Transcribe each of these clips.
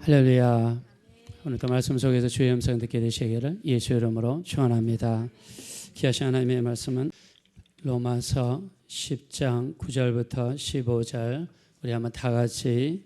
할렐루야. 오늘도 말씀 속에서 주의 음성 듣게 되시기를 예수 이름으로 축원합니다. 귀하신 하나님의 말씀은 로마서 10장 9절부터 15절 우리 한번 다 같이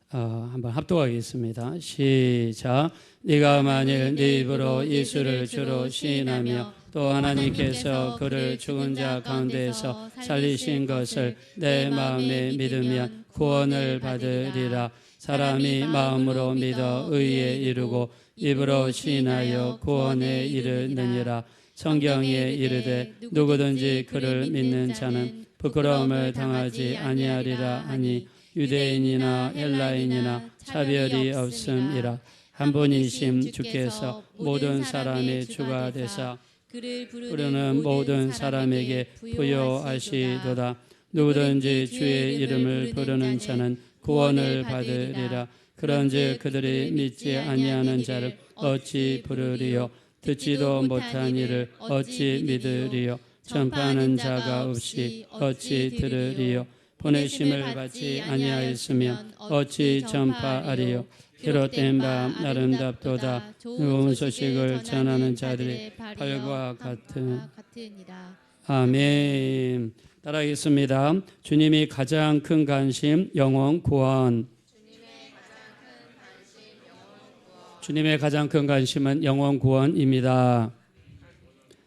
한번 합독하겠습니다. 시작. 네가 만일 네 입으로 예수를 주로 시인하며 또 하나님께서 그를 죽은 자 가운데에서 살리신 것을 내 마음에 믿으면 구원을 받으리라. 사람이 마음으로 믿어 의에 이르고 입으로 시인하여 구원에 이르느니라. 성경에 이르되 누구든지 그를 믿는 자는 부끄러움을 당하지 아니하리라 하니 유대인이나 헬라인이나 차별이 없음이라. 한 분이심 주께서 모든 사람의 주가 되사 그를 부르는 모든 사람에게 부여하시도다. 누구든지 주의 이름을 부르는 자는 구원을 받으리라. 그런즉 그들이 믿지 아니하는 자를 어찌 부르리요? 듣지도 못한 이를 어찌 믿으리요? 전파하는 자가 없이 어찌 들으리요? 보내심을 받지 아니하였으면 어찌 전파하리요? 기록된 바 아름답도다. 좋은 소식을 전하는 자들의 발과 같으니라. 아멘. 따라하겠습니다. 주님이 가장 큰 관심 영혼 구원. 주님의 가장 큰 관심은 영혼 구원입니다.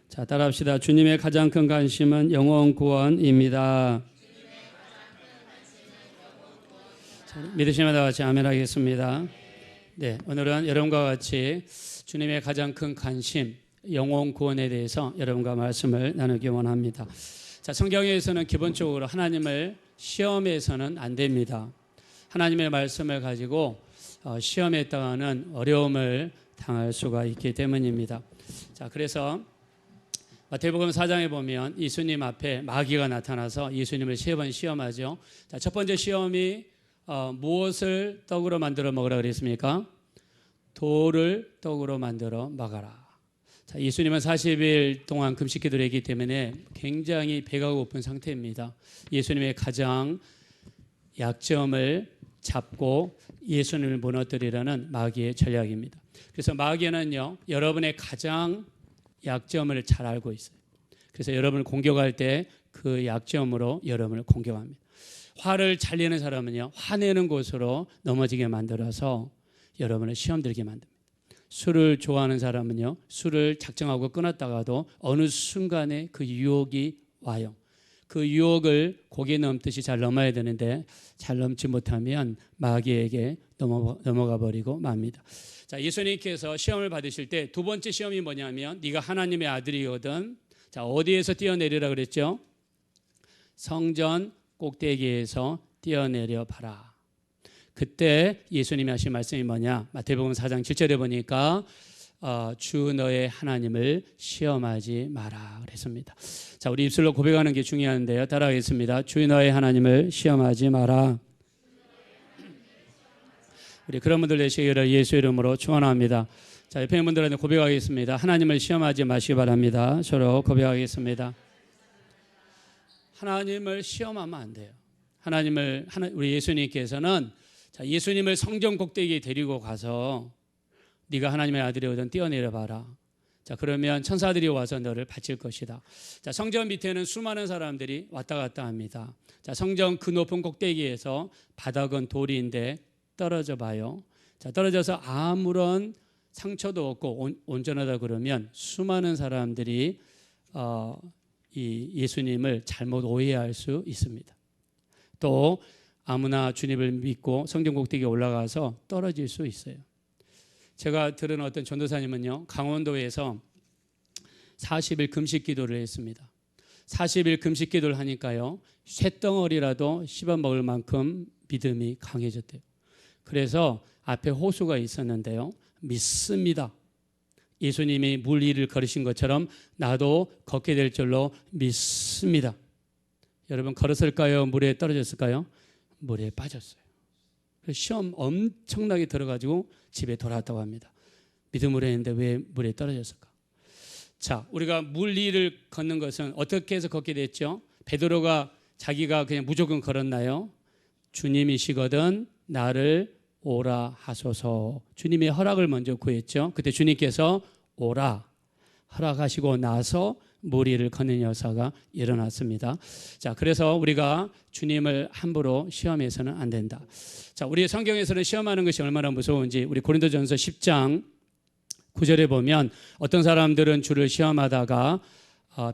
자, 따라합시다. 주님의 가장 큰 관심은 영혼 구원입니다. 자, 믿으시면 다 같이 아멘 하겠습니다. 네, 오늘은 여러분과 같이 주님의 가장 큰 관심 영혼 구원에 대해서 여러분과 말씀을 나누기 원합니다. 자, 성경에서는 기본적으로 하나님을 시험해서는 안 됩니다. 하나님의 말씀을 가지고 시험했다가는 어려움을 당할 수가 있기 때문입니다. 자, 그래서 마태복음 4장에 보면 예수님 앞에 마귀가 나타나서 예수님을 3번 시험하죠. 자, 첫 번째 시험이 무엇을 떡으로 만들어 먹으라 그랬습니까? 돌을 떡으로 만들어 먹어라. 자, 예수님은 40일 동안 금식 기도를 했기 때문에 굉장히 배가 고픈 상태입니다. 예수님의 가장 약점을 잡고 예수님을 무너뜨리려는 마귀의 전략입니다. 그래서 마귀는요, 여러분의 가장 약점을 잘 알고 있어요. 그래서 여러분을 공격할 때 그 약점으로 여러분을 공격합니다. 화를 잘 내는 사람은요, 화내는 곳으로 넘어지게 만들어서 여러분을 시험 들게 만듭니다. 술을 좋아하는 사람은요, 술을 작정하고 끊었다가도 어느 순간에 그 유혹이 와요. 그 유혹을 고개 넘듯이 잘 넘어야 되는데 잘 넘지 못하면 마귀에게 넘어가 버리고 맙니다. 자, 예수님께서 시험을 받으실 때 두 번째 시험이 뭐냐면 네가 하나님의 아들이거든. 자, 어디에서 뛰어내리라 그랬죠? 성전 꼭대기에서 뛰어내려 봐라. 그때 예수님이 하신 말씀이 뭐냐? 마태복음 4장 7절에 보니까 주 너의 하나님을 시험하지 마라 그랬습니다. 자, 우리 입술로 고백하는 게 중요한데요. 따라하겠습니다. 주 너의 하나님을 시험하지 마라. 우리 그런 분들 되시기를 예수 이름으로 축원합니다. 자, 옆에 있는 분들한테 고백하겠습니다. 하나님을 시험하지 마시기 바랍니다. 서로 고백하겠습니다. 하나님을 시험하면 안 돼요. 우리 예수님께서는 자, 예수님을 성전 꼭대기에 데리고 가서 네가 하나님의 아들이거든 뛰어내려 봐라. 자, 그러면 천사들이 와서 너를 바칠 것이다. 자, 성전 밑에는 수많은 사람들이 왔다 갔다 합니다. 자, 성전 그 높은 꼭대기에서 바닥은 돌인데 떨어져 봐요. 자, 떨어져서 아무런 상처도 없고 온전하다 그러면 수많은 사람들이 이 예수님을 잘못 오해할 수 있습니다. 또 아무나 주님을 믿고 성전 꼭대기에 올라가서 떨어질 수 있어요. 제가 들은 어떤 전도사님은요, 강원도에서 40일 금식 기도를 했습니다. 40일 금식 기도를 하니까요, 쇳덩어리라도 씹어 먹을 만큼 믿음이 강해졌대요. 그래서 앞에 호수가 있었는데요, 믿습니다. 예수님이 물 위를 걸으신 것처럼 나도 걷게 될 줄로 믿습니다. 여러분 걸었을까요? 물에 떨어졌을까요? 물에 빠졌어요. 시험 엄청나게 들어가지고 집에 돌아왔다고 합니다. 믿음으로 했는데 왜 물에 떨어졌을까? 자, 우리가 물 위를 걷는 것은 어떻게 해서 걷게 됐죠? 베드로가 자기가 그냥 무조건 걸었나요? 주님이시거든 나를 오라 하소서. 주님의 허락을 먼저 구했죠. 그때 주님께서 오라 허락하시고 나서 무리를 걷는 역사가 일어났습니다. 자, 그래서 우리가 주님을 함부로 시험해서는 안 된다. 자, 우리 성경에서는 시험하는 것이 얼마나 무서운지 우리 고린도전서 10장 9절에 보면 어떤 사람들은 주를 시험하다가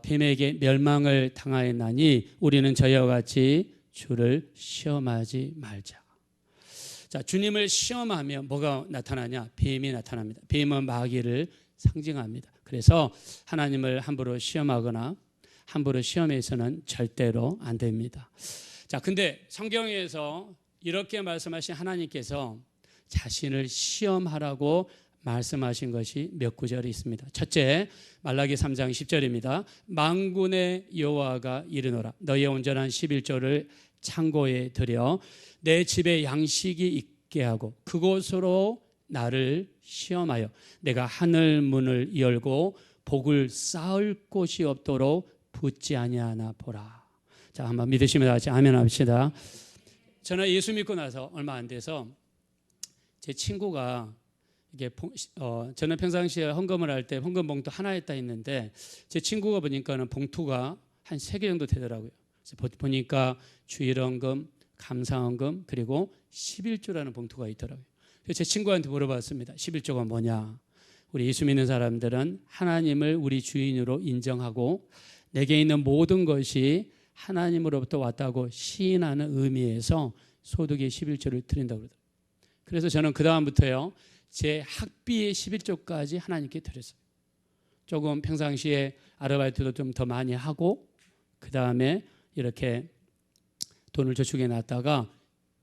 뱀에게 멸망을 당하였나니 우리는 저희와 같이 주를 시험하지 말자. 자, 주님을 시험하면 뭐가 나타나냐? 뱀이 나타납니다. 뱀은 마귀를 상징합니다. 그래서 하나님을 함부로 시험하거나 함부로 시험해서는 절대로 안 됩니다. 자, 근데 성경에서 이렇게 말씀하신 하나님께서 자신을 시험하라고 말씀하신 것이 몇 구절이 있습니다. 첫째, 말라기 3장 10절입니다. 만군의 여호와가 이르노라 너희의 온전한 11조를 창고에 들여 내 집에 양식이 있게 하고 그곳으로 나를 시험하여 내가 하늘 문을 열고 복을 쌓을 곳이 없도록 붙지 아니하나 보라. 자, 한번 믿으시면 같이 아멘 합시다. 저는 예수 믿고 나서 얼마 안 돼서 제 친구가 이게 저는 평상시에 헌금을 할 때 헌금 봉투 하나에 딱 있는데 제 친구가 보니까는 봉투가 한 3개 정도 되더라고요. 그래서 보니까 주일헌금, 감사헌금 그리고 11조라는 봉투가 있더라고요. 그래서 제 친구한테 물어봤습니다. 11조가 뭐냐? 우리 예수 믿는 사람들은 하나님을 우리 주인으로 인정하고 내게 있는 모든 것이 하나님으로부터 왔다고 시인하는 의미에서 소득의 11조를 드린다고 그러더라고요. 그래서 저는 그 다음부터요 제 학비의 11조까지 하나님께 드렸어요. 조금 평상시에 아르바이트도 좀 더 많이 하고 그 다음에 이렇게 돈을 저축해 놨다가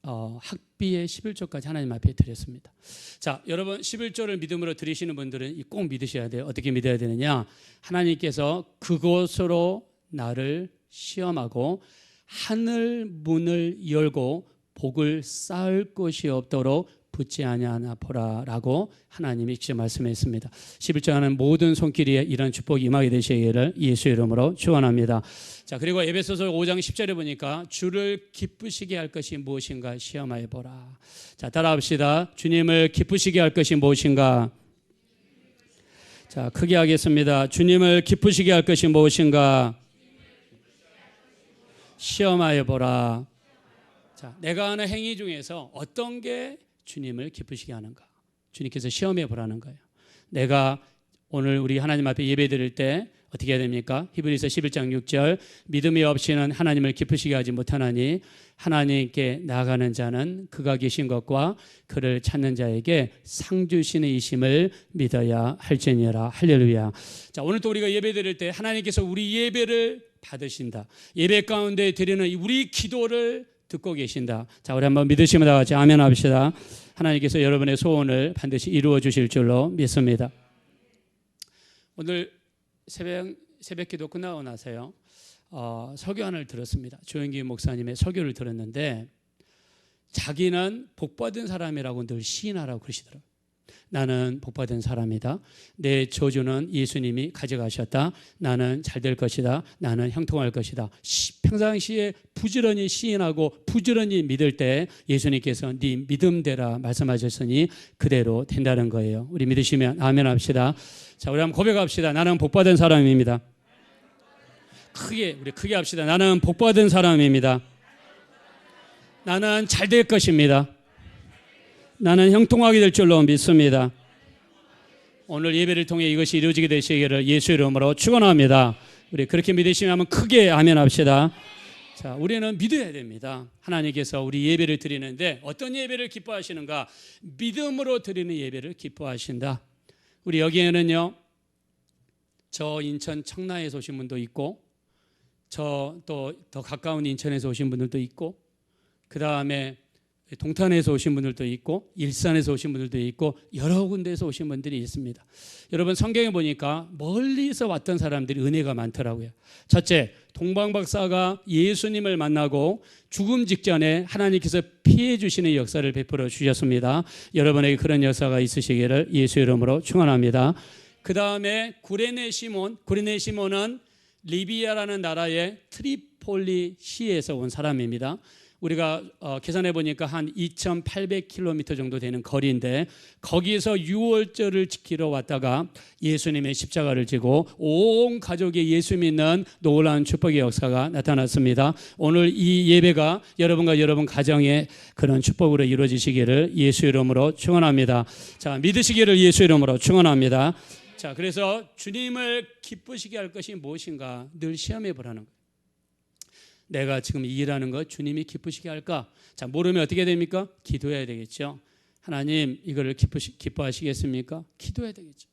학비의 11조까지 하나님 앞에 드렸습니다. 자, 여러분 11조를 믿음으로 드리시는 분들은 꼭 믿으셔야 돼요. 어떻게 믿어야 되느냐? 하나님께서 그곳으로 나를 시험하고 하늘 문을 열고 복을 쌓을 곳이 없도록 붙지 아니하나 보라라고 하나님이 직접 말씀했습니다. 11조 하는 모든 손길에 이런 축복이 임하게 되시기를 예수 이름으로 축원합니다. 자, 그리고 에베소서 5장 10절에 보니까 주를 기쁘시게 할 것이 무엇인가 시험하여 보라. 자, 따라합시다. 주님을 기쁘시게 할 것이 무엇인가? 자, 크게 하겠습니다. 주님을 기쁘시게 할 것이 무엇인가? 시험하여 보라. 자, 내가 하는 행위 중에서 어떤 게 주님을 기쁘시게 하는가? 주님께서 시험해 보라는 거예요. 내가 오늘 우리 하나님 앞에 예배 드릴 때 어떻게 해야 됩니까? 히브리서 11장 6절 믿음이 없이는 하나님을 기쁘시게 하지 못하나니 하나님께 나아가는 자는 그가 계신 것과 그를 찾는 자에게 상 주시는 이심을 믿어야 할지니라. 할렐루야. 자, 오늘 또 우리가 예배 드릴 때 하나님께서 우리 예배를 받으신다. 예배 가운데 드리는 우리 기도를 듣고 계신다. 자, 우리 한번 믿으시면 다 같이 아멘 합시다. 하나님께서 여러분의 소원을 반드시 이루어 주실 줄로 믿습니다. 오늘 새벽 기도 끝나고 나서요 설교안을 들었습니다. 조영기 목사님의 설교를 들었는데 자기는 복받은 사람이라고 늘 시인하라고 그러시더라고요. 나는 복받은 사람이다. 내 저주는 예수님이 가져가셨다. 나는 잘 될 것이다. 나는 형통할 것이다. 평상시에 부지런히 시인하고 부지런히 믿을 때 예수님께서 네 믿음대라 말씀하셨으니 그대로 된다는 거예요. 우리 믿으시면 아멘 합시다. 자, 우리 한번 고백합시다. 나는 복받은 사람입니다. 우리 크게 합시다. 나는 복받은 사람입니다. 나는 잘 될 것입니다. 나는 형통하게 될 줄로 믿습니다. 오늘 예배를 통해 이것이 이루어지게 되시기를 예수 이름으로 축원합니다. 우리 그렇게 믿으시면 한번 크게 아멘 합시다. 자, 우리는 믿어야 됩니다. 하나님께서 우리 예배를 드리는데 어떤 예배를 기뻐하시는가? 믿음으로 드리는 예배를 기뻐하신다. 우리 여기에는요, 저 인천 청라에서 오신 분도 있고, 저 또 더 가까운 인천에서 오신 분들도 있고, 그 다음에 동탄에서 오신 분들도 있고 일산에서 오신 분들도 있고 여러 군데에서 오신 분들이 있습니다. 여러분 성경에 보니까 멀리서 왔던 사람들이 은혜가 많더라고요. 첫째, 동방박사가 예수님을 만나고 죽음 직전에 하나님께서 피해 주시는 역사를 베풀어 주셨습니다. 여러분에게 그런 역사가 있으시기를 예수 이름으로 축원합니다. 그 다음에 구레네 시몬은 리비아라는 나라의 트리폴리 시에서 온 사람입니다. 우리가 계산해 보니까 한 2,800km 정도 되는 거리인데 거기서 유월절을 지키러 왔다가 예수님의 십자가를 지고 온 가족이 예수 믿는 놀라운 축복의 역사가 나타났습니다. 오늘 이 예배가 여러분과 여러분 가정의 그런 축복으로 이루어지시기를 예수 이름으로 축원합니다. 자, 믿으시기를 예수 이름으로 축원합니다. 자, 그래서 주님을 기쁘시게 할 것이 무엇인가 늘 시험해 보라는 거예요. 내가 지금 일하는 것 주님이 기쁘시게 할까? 자, 모르면 어떻게 됩니까? 기도해야 되겠죠. 하나님, 이거를 기뻐하시겠습니까? 기도해야 되겠죠.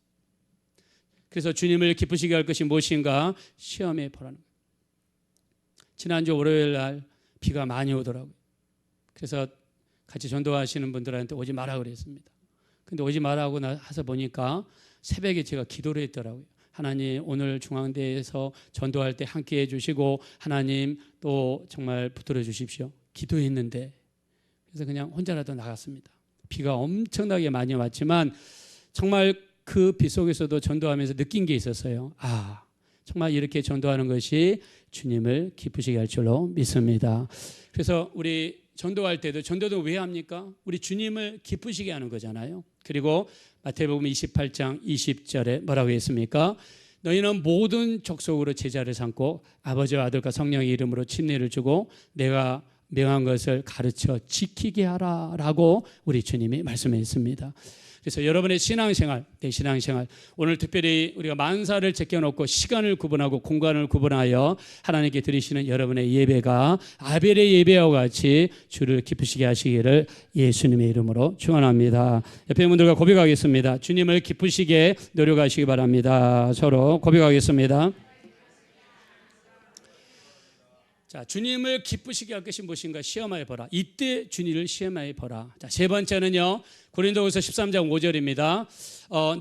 그래서 주님을 기쁘시게 할 것이 무엇인가 시험해 보라는 거예요. 지난주 월요일 날 비가 많이 오더라고요. 그래서 같이 전도하시는 분들한테 오지 마라 그랬습니다. 근데 오지 마라고 해서 보니까 새벽에 제가 기도를 했더라고요. 하나님, 오늘 중앙대에서 전도할 때 함께해 주시고 하나님 또 정말 붙들어 주십시오. 기도했는데 그래서 그냥 혼자라도 나갔습니다. 비가 엄청나게 많이 왔지만 정말 그 비 속에서도 전도하면서 느낀 게 있었어요. 아, 정말 이렇게 전도하는 것이 주님을 기쁘시게 할 줄로 믿습니다. 그래서 우리 전도할 때도 전도도 왜 합니까? 우리 주님을 기쁘시게 하는 거잖아요. 그리고 마태복음 28장 20절에 뭐라고 했습니까? 너희는 모든 족속으로 제자를 삼고 아버지와 아들과 성령의 이름으로 침례를 주고 내가 명한 것을 가르쳐 지키게 하라라고 우리 주님이 말씀했습니다. 그래서 여러분의 신앙생활, 내 신앙생활, 오늘 특별히 우리가 만사를 제껴놓고 시간을 구분하고 공간을 구분하여 하나님께 드리시는 여러분의 예배가 아벨의 예배와 같이 주를 기쁘시게 하시기를 예수님의 이름으로 축원합니다. 옆에 분들과 고백하겠습니다. 주님을 기쁘시게 노력하시기 바랍니다. 서로 고백하겠습니다. 자, 주님을 기쁘시게 할 것이 무엇인가 시험하여 보라. 이때 주님을 시험하여 보라. 자, 세 번째는요, 고린도후서 13장 5절입니다.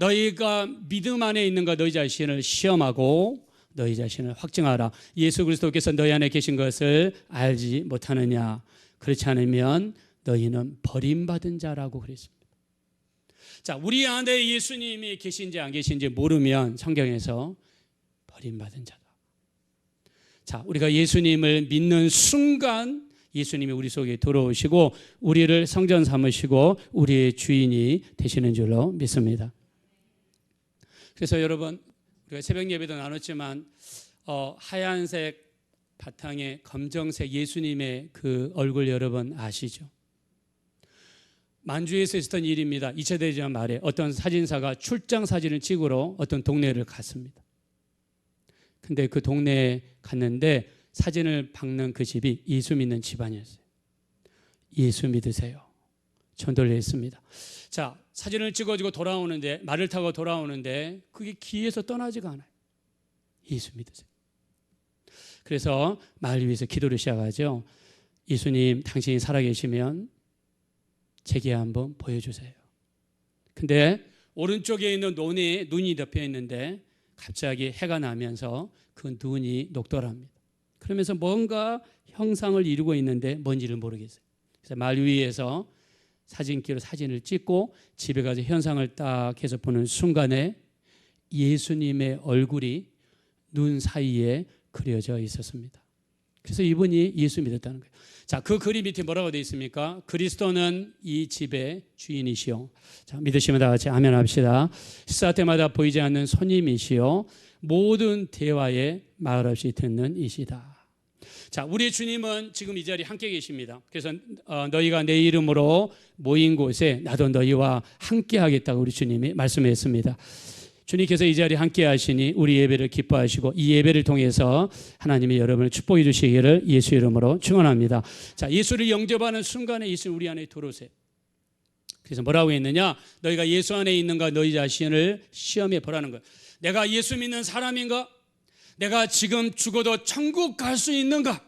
너희가 믿음 안에 있는가 너희 자신을 시험하고 너희 자신을 확증하라. 예수 그리스도께서 너희 안에 계신 것을 알지 못하느냐. 그렇지 않으면 너희는 버림받은 자라고 그랬습니다. 자, 우리 안에 예수님이 계신지 안 계신지 모르면 성경에서 버림받은 자다. 자, 우리가 예수님을 믿는 순간 예수님이 우리 속에 들어오시고 우리를 성전 삼으시고 우리의 주인이 되시는 줄로 믿습니다. 그래서 여러분, 우리가 새벽 예배도 나눴지만 하얀색 바탕에 검정색 예수님의 그 얼굴 여러분 아시죠? 만주에서 있었던 일입니다. 2차 대전 말에 어떤 사진사가 출장 사진을 찍으러 어떤 동네를 갔습니다. 근데 그 동네에 갔는데 사진을 박는 그 집이 예수 믿는 집안이었어요. 예수 믿으세요. 전도를 했습니다. 자, 사진을 찍어주고 돌아오는데, 말을 타고 돌아오는데 그게 귀에서 떠나지가 않아요. 예수 믿으세요. 그래서 말 위에서 기도를 시작하죠. 예수님, 당신이 살아계시면 제게 한번 보여주세요. 근데 오른쪽에 있는 눈이 덮여 있는데 갑자기 해가 나면서 그 눈이 녹더랍니다. 그러면서 뭔가 형상을 이루고 있는데 뭔지를 모르겠어요. 그래서 말 위에서 사진기로 사진을 찍고 집에 가서 현상을 딱 해서 보는 순간에 예수님의 얼굴이 눈 사이에 그려져 있었습니다. 그래서 이분이 예수 믿었다는 거예요. 자, 그 그림 밑에 뭐라고 되어 있습니까? 그리스도는 이 집의 주인이시오. 자, 믿으시면 다 같이 아멘 합시다. 식사 때마다 보이지 않는 손님이시오. 모든 대화에 말 없이 듣는 이시다. 자, 우리 주님은 지금 이 자리에 함께 계십니다. 그래서 너희가 내 이름으로 모인 곳에 나도 너희와 함께 하겠다고 우리 주님이 말씀했습니다. 주님께서 이 자리에 함께 하시니 우리 예배를 기뻐하시고 이 예배를 통해서 하나님이 여러분을 축복해 주시기를 예수 이름으로 축원합니다. 자, 예수를 영접하는 순간에 예수 우리 안에 들어오세요. 그래서 뭐라고 했느냐? 너희가 예수 안에 있는가 너희 자신을 시험해 보라는 거예요. 내가 예수 믿는 사람인가? 내가 지금 죽어도 천국 갈 수 있는가?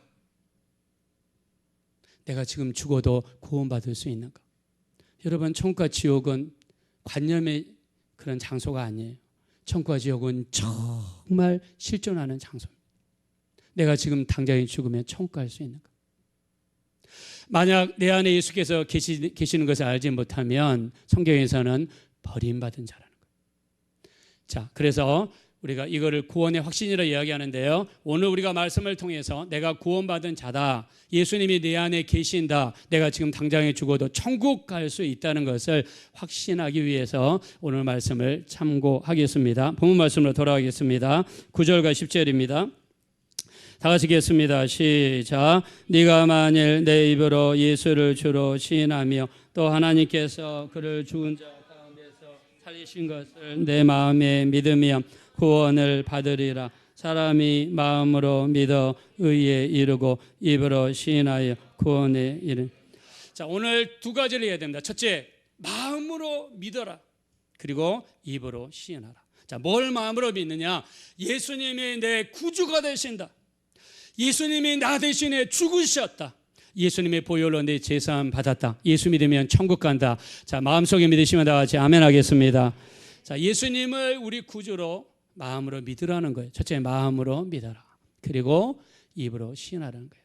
내가 지금 죽어도 구원받을 수 있는가? 여러분, 천국과 지옥은 관념의 그런 장소가 아니에요. 천국과 지옥은 정말 실존하는 장소입니다. 내가 지금 당장에 죽으면 천국 갈 수 있는가? 만약 내 안에 예수께서 계시는 것을 알지 못하면 성경에서는 버림받은 자라는 거예요. 자, 그래서 우리가 이거를 구원의 확신이라 이야기하는데요. 오늘 우리가 말씀을 통해서 내가 구원받은 자다, 예수님이 내 안에 계신다, 내가 지금 당장에 죽어도 천국 갈 수 있다는 것을 확신하기 위해서 오늘 말씀을 참고하겠습니다. 본문 말씀으로 돌아가겠습니다. 9절과 10절입니다. 다 같이 읽겠습니다. 시작. 네가 만일 내 입으로 예수를 주로 시인하며 또 하나님께서 그를 죽은 자 가운데서 살리신 것을 내 마음에 믿으며 구원을 받으리라. 사람이 마음으로 믿어 의에 이르고 입으로 시인하여 구원에 이르. 자, 오늘 두 가지를 해야 됩니다. 첫째, 마음으로 믿어라. 그리고 입으로 시인하라. 자, 뭘 마음으로 믿느냐? 예수님이 내 구주가 되신다. 예수님이 나 대신에 죽으셨다. 예수님의 보혈로 내 죄사함 받았다. 예수 믿으면 천국 간다. 자, 마음속에 믿으시면 다 같이 아멘 하겠습니다. 자, 예수님을 우리 구주로 마음으로 믿으라는 거예요. 첫째, 마음으로 믿어라. 그리고 입으로 시인하라는 거예요.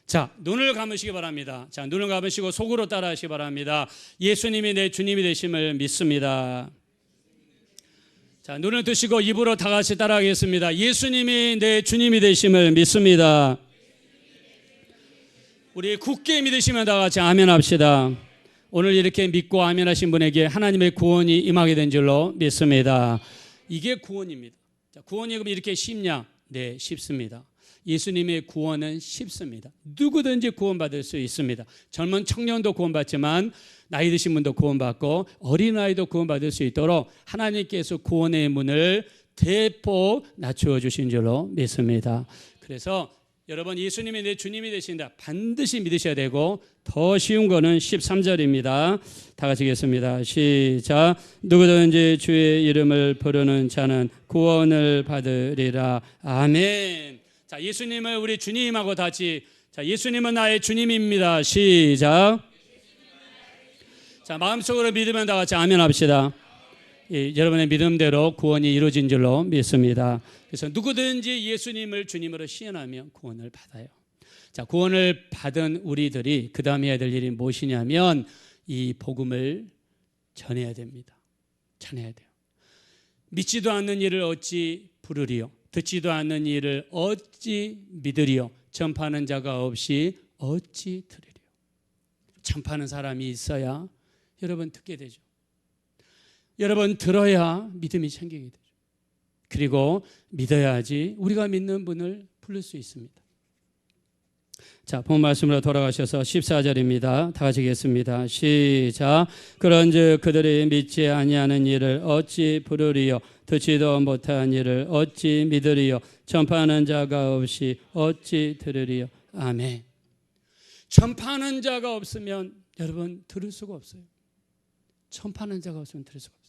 자, 눈을 감으시기 바랍니다. 자, 눈을 감으시고 속으로 따라하시기 바랍니다. 예수님이 내 주님이 되심을 믿습니다. 자, 눈을 뜨시고 입으로 다 같이 따라하겠습니다. 예수님이 내 주님이 되심을 믿습니다. 우리 굳게 믿으시면 다 같이 아멘 합시다. 오늘 이렇게 믿고 아멘 하신 분에게 하나님의 구원이 임하게 된 줄로 믿습니다. 이게 구원입니다. 자, 구원이 그럼 이렇게 쉽냐? 네, 쉽습니다. 예수님의 구원은 쉽습니다. 누구든지 구원받을 수 있습니다. 젊은 청년도 구원받지만 나이 드신 분도 구원받고 어린아이도 구원받을 수 있도록 하나님께서 구원의 문을 대폭 낮추어 주신 줄로 믿습니다. 그래서 여러분, 예수님이 내 주님이 되신다, 반드시 믿으셔야 되고, 더 쉬운 거는 13절입니다. 다 같이 읽겠습니다. 시작. 누구든지 주의 이름을 부르는 자는 구원을 받으리라. 아멘. 자, 예수님을 우리 주님하고 같이, 자, 예수님은 나의 주님입니다. 시작. 자, 마음속으로 믿으면 다 같이 아멘 합시다. 여러분의 믿음대로 구원이 이루어진 줄로 믿습니다. 그래서 누구든지 예수님을 주님으로 시인하면 구원을 받아요. 자, 구원을 받은 우리들이 그 다음 해야 될 일이 무엇이냐면 이 복음을 전해야 됩니다. 전해야 돼요. 믿지도 않는 일을 어찌 부르리요? 듣지도 않는 일을 어찌 믿으리요? 전파하는 자가 없이 어찌 들으리요? 전파하는 사람이 있어야 여러분 듣게 되죠. 여러분 들어야 믿음이 생기게 되죠. 그리고 믿어야지 우리가 믿는 분을 부를 수 있습니다. 자, 본 말씀으로 돌아가셔서 14절입니다. 다 같이 읽겠습니다. 시작. 그런즉 그들이 믿지 아니하는 일을 어찌 부르리요? 듣지도 못한 일을 어찌 믿으리요? 전파하는 자가 없이 어찌 들으리요? 아멘. 전파하는 자가 없으면 여러분 들을 수가 없어요. 전파하는 자가 없으면 들을 수가 없어요.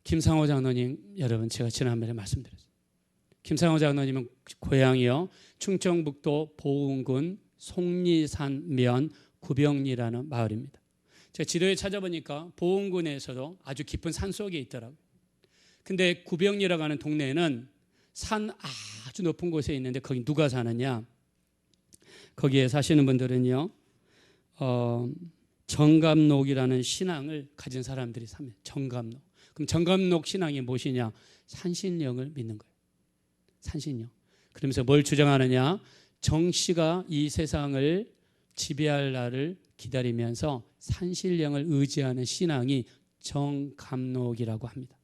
김상호 장로님, 여러분 제가 지난번에 말씀드렸어요. 김상호 장로님은 고향이요, 충청북도 보은군 속리산면 구병리라는 마을입니다. 제가 지도에 찾아보니까 보은군에서도 아주 깊은 산 속에 있더라고요. 근데 구병리라고 하는 동네에는 산 아주 높은 곳에 있는데 거기 누가 사느냐? 거기에 사시는 분들은요, 정감록이라는 신앙을 가진 사람들이 삽니다. 정감록. 그럼 정감록 신앙이 무엇이냐? 산신령을 믿는 거예요. 산신령. 그러면서 뭘 주장하느냐? 정씨가 이 세상을 지배할 날을 기다리면서 산신령을 의지하는 신앙이 정감록이라고 합니다.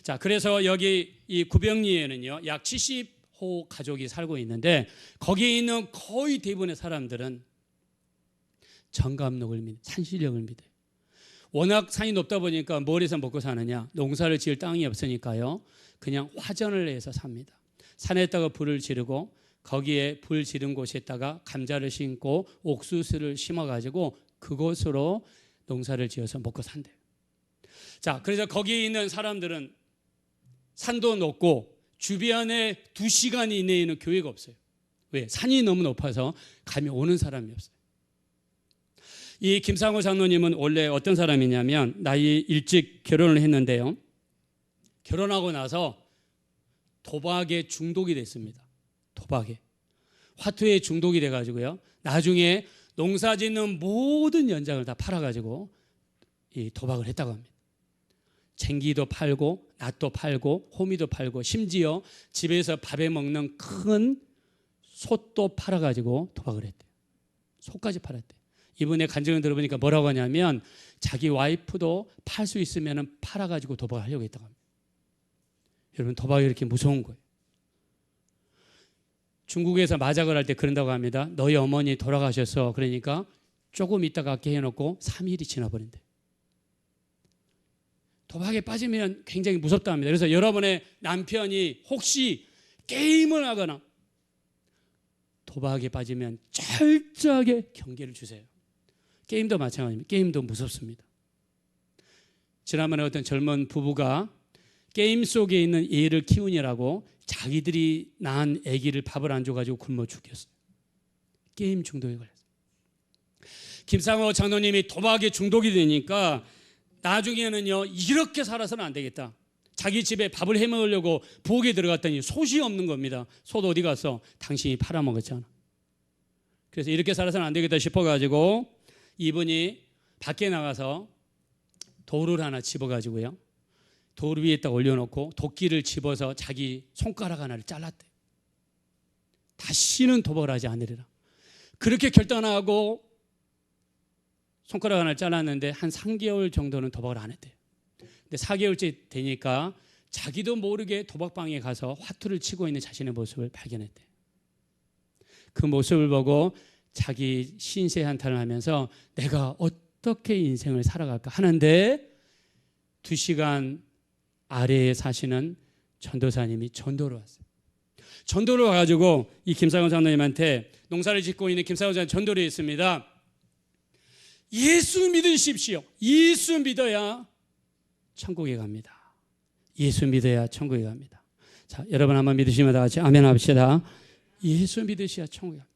자, 그래서 여기 이 구병리에는요, 약 70호 가족이 살고 있는데 거기에 있는 거의 대부분의 사람들은 정감록을 믿는, 산신령을 믿어요. 워낙 산이 높다 보니까 뭘 해서 먹고 사느냐? 농사를 지을 땅이 없으니까요, 그냥 화전을 해서 삽니다. 산에다가 불을 지르고 거기에 불 지른 곳에다가 감자를 심고 옥수수를 심어가지고 그곳으로 농사를 지어서 먹고 산대요. 자, 그래서 거기에 있는 사람들은 산도 높고 주변에 2시간 이내에는 교회가 없어요. 왜? 산이 너무 높아서 감이 오는 사람이 없어요. 이 김상호 장로님은 원래 어떤 사람이냐면 나이 일찍 결혼을 했는데요, 결혼하고 나서 도박에 중독이 됐습니다. 도박에. 화투에 중독이 돼가지고요, 나중에 농사 짓는 모든 연장을 다 팔아가지고 이 도박을 했다고 합니다. 쟁기도 팔고 낫도 팔고 호미도 팔고 심지어 집에서 밥에 먹는 큰 솥도 팔아가지고 도박을 했대요. 솥까지 팔았대요. 이분의 간증을 들어보니까 뭐라고 하냐면 자기 와이프도 팔 수 있으면 팔아가지고 도박을 하려고 했다고 합니다. 여러분, 도박이 이렇게 무서운 거예요. 중국에서 마작을 할 때 그런다고 합니다. 너희 어머니 돌아가셔서 그러니까 조금 있다가 갖게 해놓고 3일이 지나버린대. 도박에 빠지면 굉장히 무섭다 합니다. 그래서 여러분의 남편이 혹시 게임을 하거나 도박에 빠지면 철저하게 경계를 주세요. 게임도 마찬가지입니다. 게임도 무섭습니다. 지난번에 어떤 젊은 부부가 게임 속에 있는 애를 키우느라고 자기들이 낳은 아기를 밥을 안 줘가지고 굶어 죽였어요. 게임 중독에 걸렸어요. 김상호 장로님이 도박에 중독이 되니까 나중에는요, 이렇게 살아서는 안 되겠다. 자기 집에 밥을 해먹으려고 부엌에 들어갔더니 솥이 없는 겁니다. 솥 어디 갔어? 당신이 팔아먹었잖아. 그래서 이렇게 살아서는 안 되겠다 싶어가지고 이분이 밖에 나가서 돌을 하나 집어가지고요, 돌 위에다 올려놓고 도끼를 집어서 자기 손가락 하나를 잘랐대. 다시는 도박을 하지 않으리라. 그렇게 결단하고 손가락 하나를 잘랐는데 한 3개월 정도는 도박을 안 했대요. 근데 4개월째 되니까 자기도 모르게 도박방에 가서 화투를 치고 있는 자신의 모습을 발견했대요. 그 모습을 보고 자기 신세 한탄을 하면서 내가 어떻게 인생을 살아갈까 하는데 2시간 아래에 사시는 전도사님이 전도를 왔어요. 전도를 와가지고 이 김상훈 장로님한테, 농사를 짓고 있는 김상훈 장로님 전도를 했습니다. 예수 믿으십시오. 예수 믿어야 천국에 갑니다. 예수 믿어야 천국에 갑니다. 자, 여러분 한번 믿으시면 다 같이 아멘 합시다. 예수 믿으셔야 천국에 갑니다.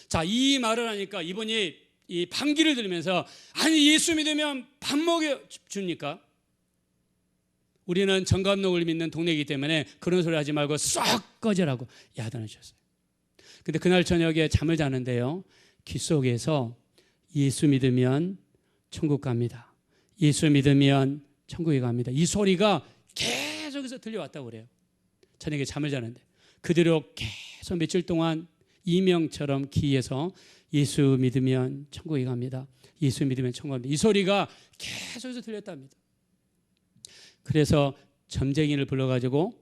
자, 이 말을 하니까 이분이 이 반기를 들으면서, 아니 예수 믿으면 밥 먹여 줍니까? 우리는 정감독을 믿는 동네이기 때문에 그런 소리 하지 말고 쏙 꺼져라고 야단하셨어요. 근데 그날 저녁에 잠을 자는데요, 귀 속에서 예수 믿으면 천국 갑니다. 예수 믿으면 천국에 갑니다. 이 소리가 계속해서 들려왔다고 그래요. 저녁에 잠을 자는데 그대로 계속 며칠 동안 이명처럼 귀에서 예수 믿으면 천국에 갑니다. 예수 믿으면 천국에 갑니다. 이 소리가 계속해서 들렸답니다. 그래서 점쟁이를 불러가지고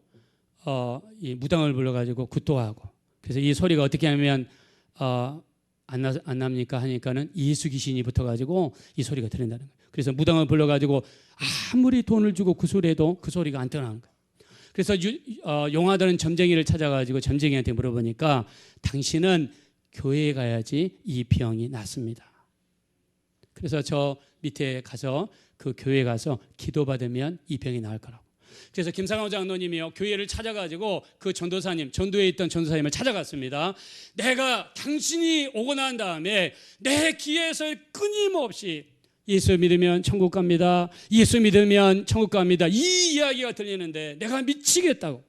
이 무당을 불러가지고 굿도하고, 그래서 이 소리가 어떻게 하면 안 납니까 하니까는 예수 귀신이 붙어가지고 이 소리가 들린다는 거예요. 그래서 무당을 불러가지고 아무리 돈을 주고 구슬해도 그 소리가 안 떠나는 거예요. 그래서 용하다는 점쟁이를 찾아가지고 점쟁이한테 물어보니까 당신은 교회에 가야지 이 병이 낫습니다. 그래서 저 밑에 가서 그 교회에 가서 기도받으면 이 병이 나을 거라고. 그래서 김상호 장로님이요, 교회를 찾아가지고 그 전도사님, 전도에 있던 전도사님을 찾아갔습니다. 내가 당신이 오고 난 다음에 내 귀에서 끊임없이 예수 믿으면 천국 갑니다, 예수 믿으면 천국 갑니다, 이 이야기가 들리는데 내가 미치겠다고,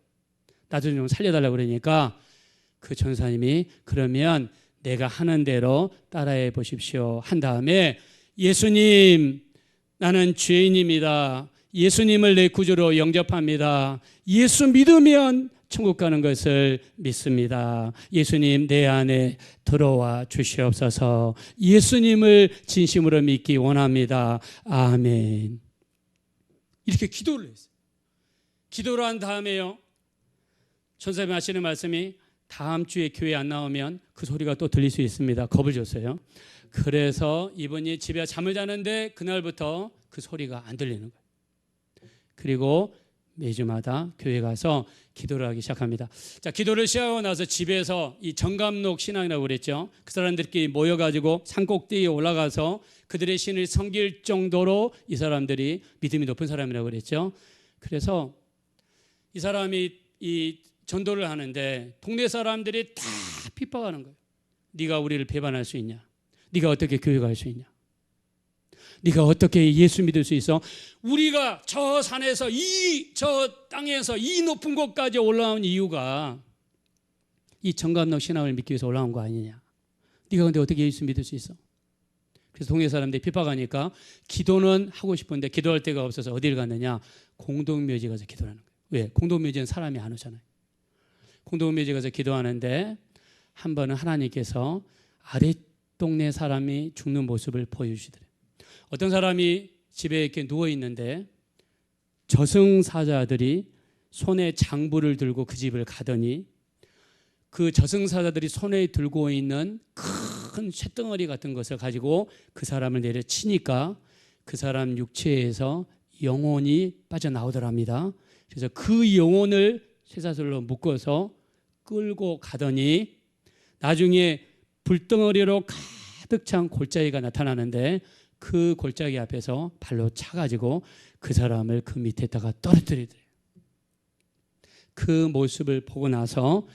나도 좀 살려달라고 그러니까 그 전도사님이 그러면 내가 하는 대로 따라해 보십시오 한 다음에, 예수님, 나는 죄인입니다. 예수님을 내 구주로 영접합니다. 예수 믿으면 천국 가는 것을 믿습니다. 예수님 내 안에 들어와 주시옵소서. 예수님을 진심으로 믿기 원합니다. 아멘. 이렇게 기도를 했어요. 기도를 한 다음에요, 전사님 하시는 말씀이 다음 주에 교회 안 나오면 그 소리가 또 들릴 수 있습니다. 겁을 줬어요. 그래서 이분이 집에 잠을 자는데 그날부터 그 소리가 안 들리는 거예요. 그리고 매주마다 교회 가서 기도를 하기 시작합니다. 자, 기도를 시작하고 나서 집에서 이 정감록 신앙이라고 그랬죠. 그 사람들끼리 모여가지고 산꼭대기에 올라가서 그들의 신을 섬길 정도로 이 사람들이 믿음이 높은 사람이라고 그랬죠. 그래서 이 사람이 이 전도를 하는데 동네 사람들이 다 핍박하는 거예요. 네가 우리를 배반할 수 있냐? 네가 어떻게 교회 갈 수 있냐? 네가 어떻게 예수 믿을 수 있어? 우리가 저 산에서 저 땅에서 이 높은 곳까지 올라온 이유가 이 정감록 신앙을 믿기 위해서 올라온 거 아니냐? 네가 근데 어떻게 예수 믿을 수 있어? 그래서 동네 사람들이 핍박하니까 기도는 하고 싶은데 기도할 데가 없어서 어디를 갔느냐? 공동묘지 가서 기도하는 거예요. 왜? 공동묘지는 사람이 안 오잖아요. 공동묘지 가서 기도하는데 한 번은 하나님께서 아랫동네 사람이 죽는 모습을 보여주시더래요. 어떤 사람이 집에 이렇게 누워있는데 저승사자들이 손에 장부를 들고 그 집을 가더니 그 저승사자들이 손에 들고 있는 큰 쇳덩어리 같은 것을 가지고 그 사람을 내려치니까 그 사람 육체에서 영혼이 빠져나오더랍니다. 그래서 그 영혼을 쇠사슬로 묶어서 끌고 가더니 나중에 불덩어리로 가득 찬 골짜기가 나타나는데 그 골짜기 앞에서 발로 차가지고 그 사람을 그 밑에다가 떨어뜨리더래요. 그 모습을 보고 나서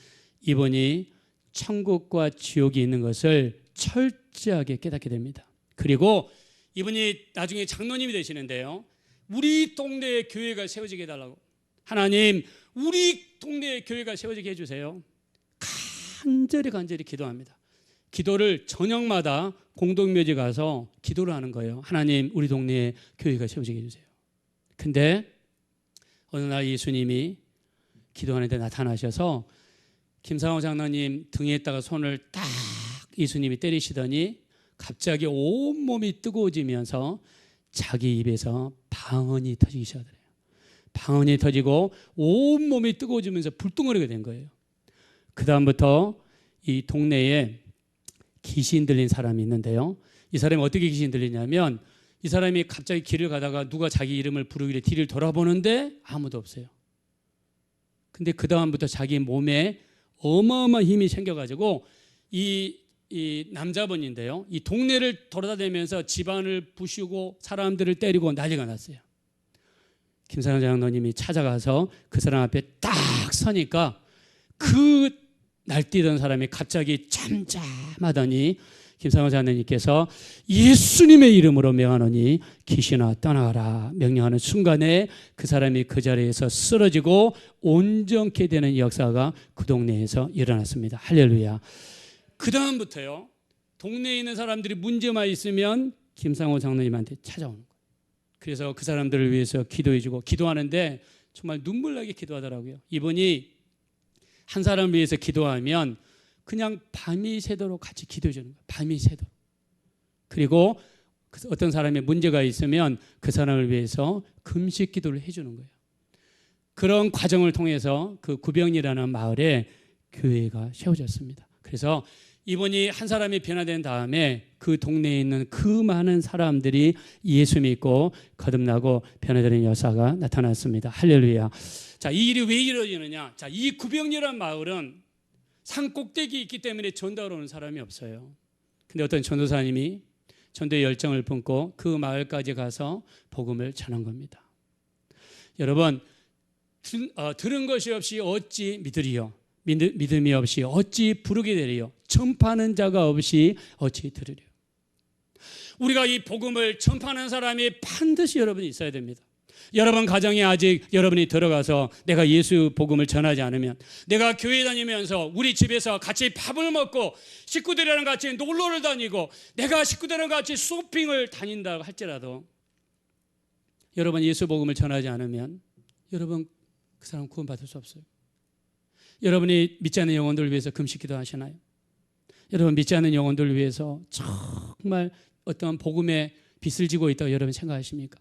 이분이 천국과 지옥이 있는 것을 철저하게 깨닫게 됩니다. 그리고 이분이 나중에 장로님이 되시는데요. 우리 동네에 교회가 세워지게 해달라고. 하나님, 우리 동네에 교회가 세워지게 해주세요. 간절히 기도합니다. 기도를 저녁마다 공동묘지 가서 기도를 하는 거예요. 하나님, 우리 동네에 교회가 세워지게 해주세요. 근데 어느 날 예수님이 기도하는데 나타나셔서 김상호 장로님 등에다가 손을 딱 예수님이 때리시더니 갑자기 온몸이 뜨거워지면서 자기 입에서 방언이 터지기 시작하더래요. 방언이 터지고 온몸이 뜨거워지면서 불덩어리가 된 거예요. 그 다음부터 이 동네에 귀신 들린 사람이 있는데요. 이 사람이 어떻게 귀신 들리냐면 이 사람이 갑자기 길을 가다가 누가 자기 이름을 부르길래 뒤를 돌아보는데 아무도 없어요. 근데 그 다음부터 자기 몸에 어마어마한 힘이 생겨가지고 이 남자분인데요. 이 동네를 돌아다니면서 집안을 부수고 사람들을 때리고 난리가 났어요. 김상현 장로님이 찾아가서 그 사람 앞에 딱 서니까 그 날뛰던 사람이 갑자기 잠잠하더니 김상현 장로님께서 예수님의 이름으로 명하노니 귀신아 떠나가라 명령하는 순간에 그 사람이 그 자리에서 쓰러지고 온전케 되는 역사가 그 동네에서 일어났습니다. 할렐루야. 그 다음부터요, 동네에 있는 사람들이 문제만 있으면 김상호 장로님한테 찾아오는 거예요. 그래서 그 사람들을 위해서 기도해주고 기도하는데 정말 눈물나게 기도하더라고요. 이분이 한 사람을 위해서 기도하면 그냥 밤이 새도록 같이 기도해 주는 거예요. 밤이 새도록. 그리고 어떤 사람의 문제가 있으면 그 사람을 위해서 금식 기도를 해주는 거예요. 그런 과정을 통해서 그 구병리라는 마을에 교회가 세워졌습니다. 그래서 이분이 한 사람이 변화된 다음에 그 동네에 있는 그 많은 사람들이 예수 믿고 거듭나고 변화되는 역사가 나타났습니다. 할렐루야. 자, 이 일이 왜 이루어지느냐? 자, 이 구병리라는 마을은 산 꼭대기에 있기 때문에 전도하러 오는 사람이 없어요. 근데 어떤 전도사님이 전도의 열정을 품고 그 마을까지 가서 복음을 전한 겁니다. 여러분, 들은 것이 없이 어찌 믿으리요? 믿음이 없이 어찌 부르게 되리요? 전파하는 자가 없이 어찌 들으리요? 우리가 이 복음을 전파하는 사람이 반드시 여러분이 있어야 됩니다. 여러분 가정에 아직 여러분이 들어가서 내가 예수 복음을 전하지 않으면, 내가 교회 다니면서 우리 집에서 같이 밥을 먹고 식구들이랑 같이 놀러를 다니고 내가 식구들이랑 같이 쇼핑을 다닌다고 할지라도 여러분 예수 복음을 전하지 않으면 여러분 그 사람 구원받을 수 없어요. 여러분이 믿지 않는 영혼들을 위해서 금식 기도하시나요? 여러분 믿지 않는 영혼들을 위해서 정말 어떤 복음의 빛을 지고 있다고 여러분 생각하십니까?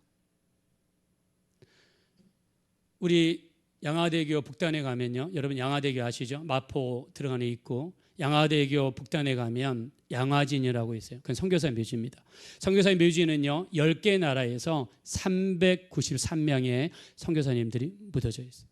우리 양화대교 북단에 가면요, 여러분 양화대교 아시죠? 마포 들어가는 입구 양화대교 북단에 가면 양화진이라고 있어요. 그건 선교사 묘지입니다. 선교사 묘지는요 10개 나라에서 393명의 선교사님들이 묻어져 있어요.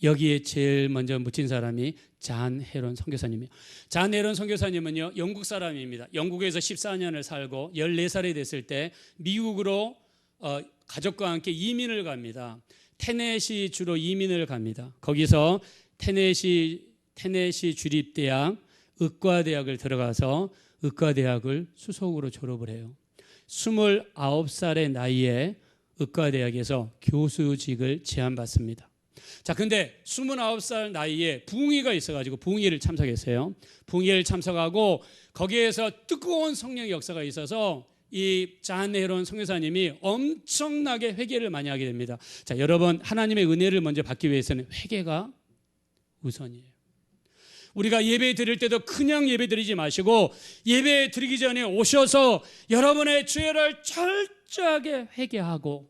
여기에 제일 먼저 묻힌 사람이 잔 헤론 선교사님이에요. 잔 헤론 선교사님은요 영국 사람입니다. 영국에서 14년을 살고 14살이 됐을 때 미국으로 가족과 함께 이민을 갑니다. 테네시 주로 이민을 갑니다. 거기서 테네시 주립대학 의과대학을 들어가서 의과대학을 수석으로 졸업을 해요. 29살의 나이에 의과대학에서 교수직을 제안받습니다. 자, 근데 29살 나이에 부흥회가 있어가지고 부흥회를 참석했어요. 부흥회를 참석하고 거기에서 뜨거운 성령의 역사가 있어서 이 잔 헤론 선교사님이 엄청나게 회개를 많이 하게 됩니다. 자, 여러분, 하나님의 은혜를 먼저 받기 위해서는 회개가 우선이에요. 우리가 예배 드릴 때도 그냥 예배 드리지 마시고 예배 드리기 전에 오셔서 여러분의 죄를 철저하게 회개하고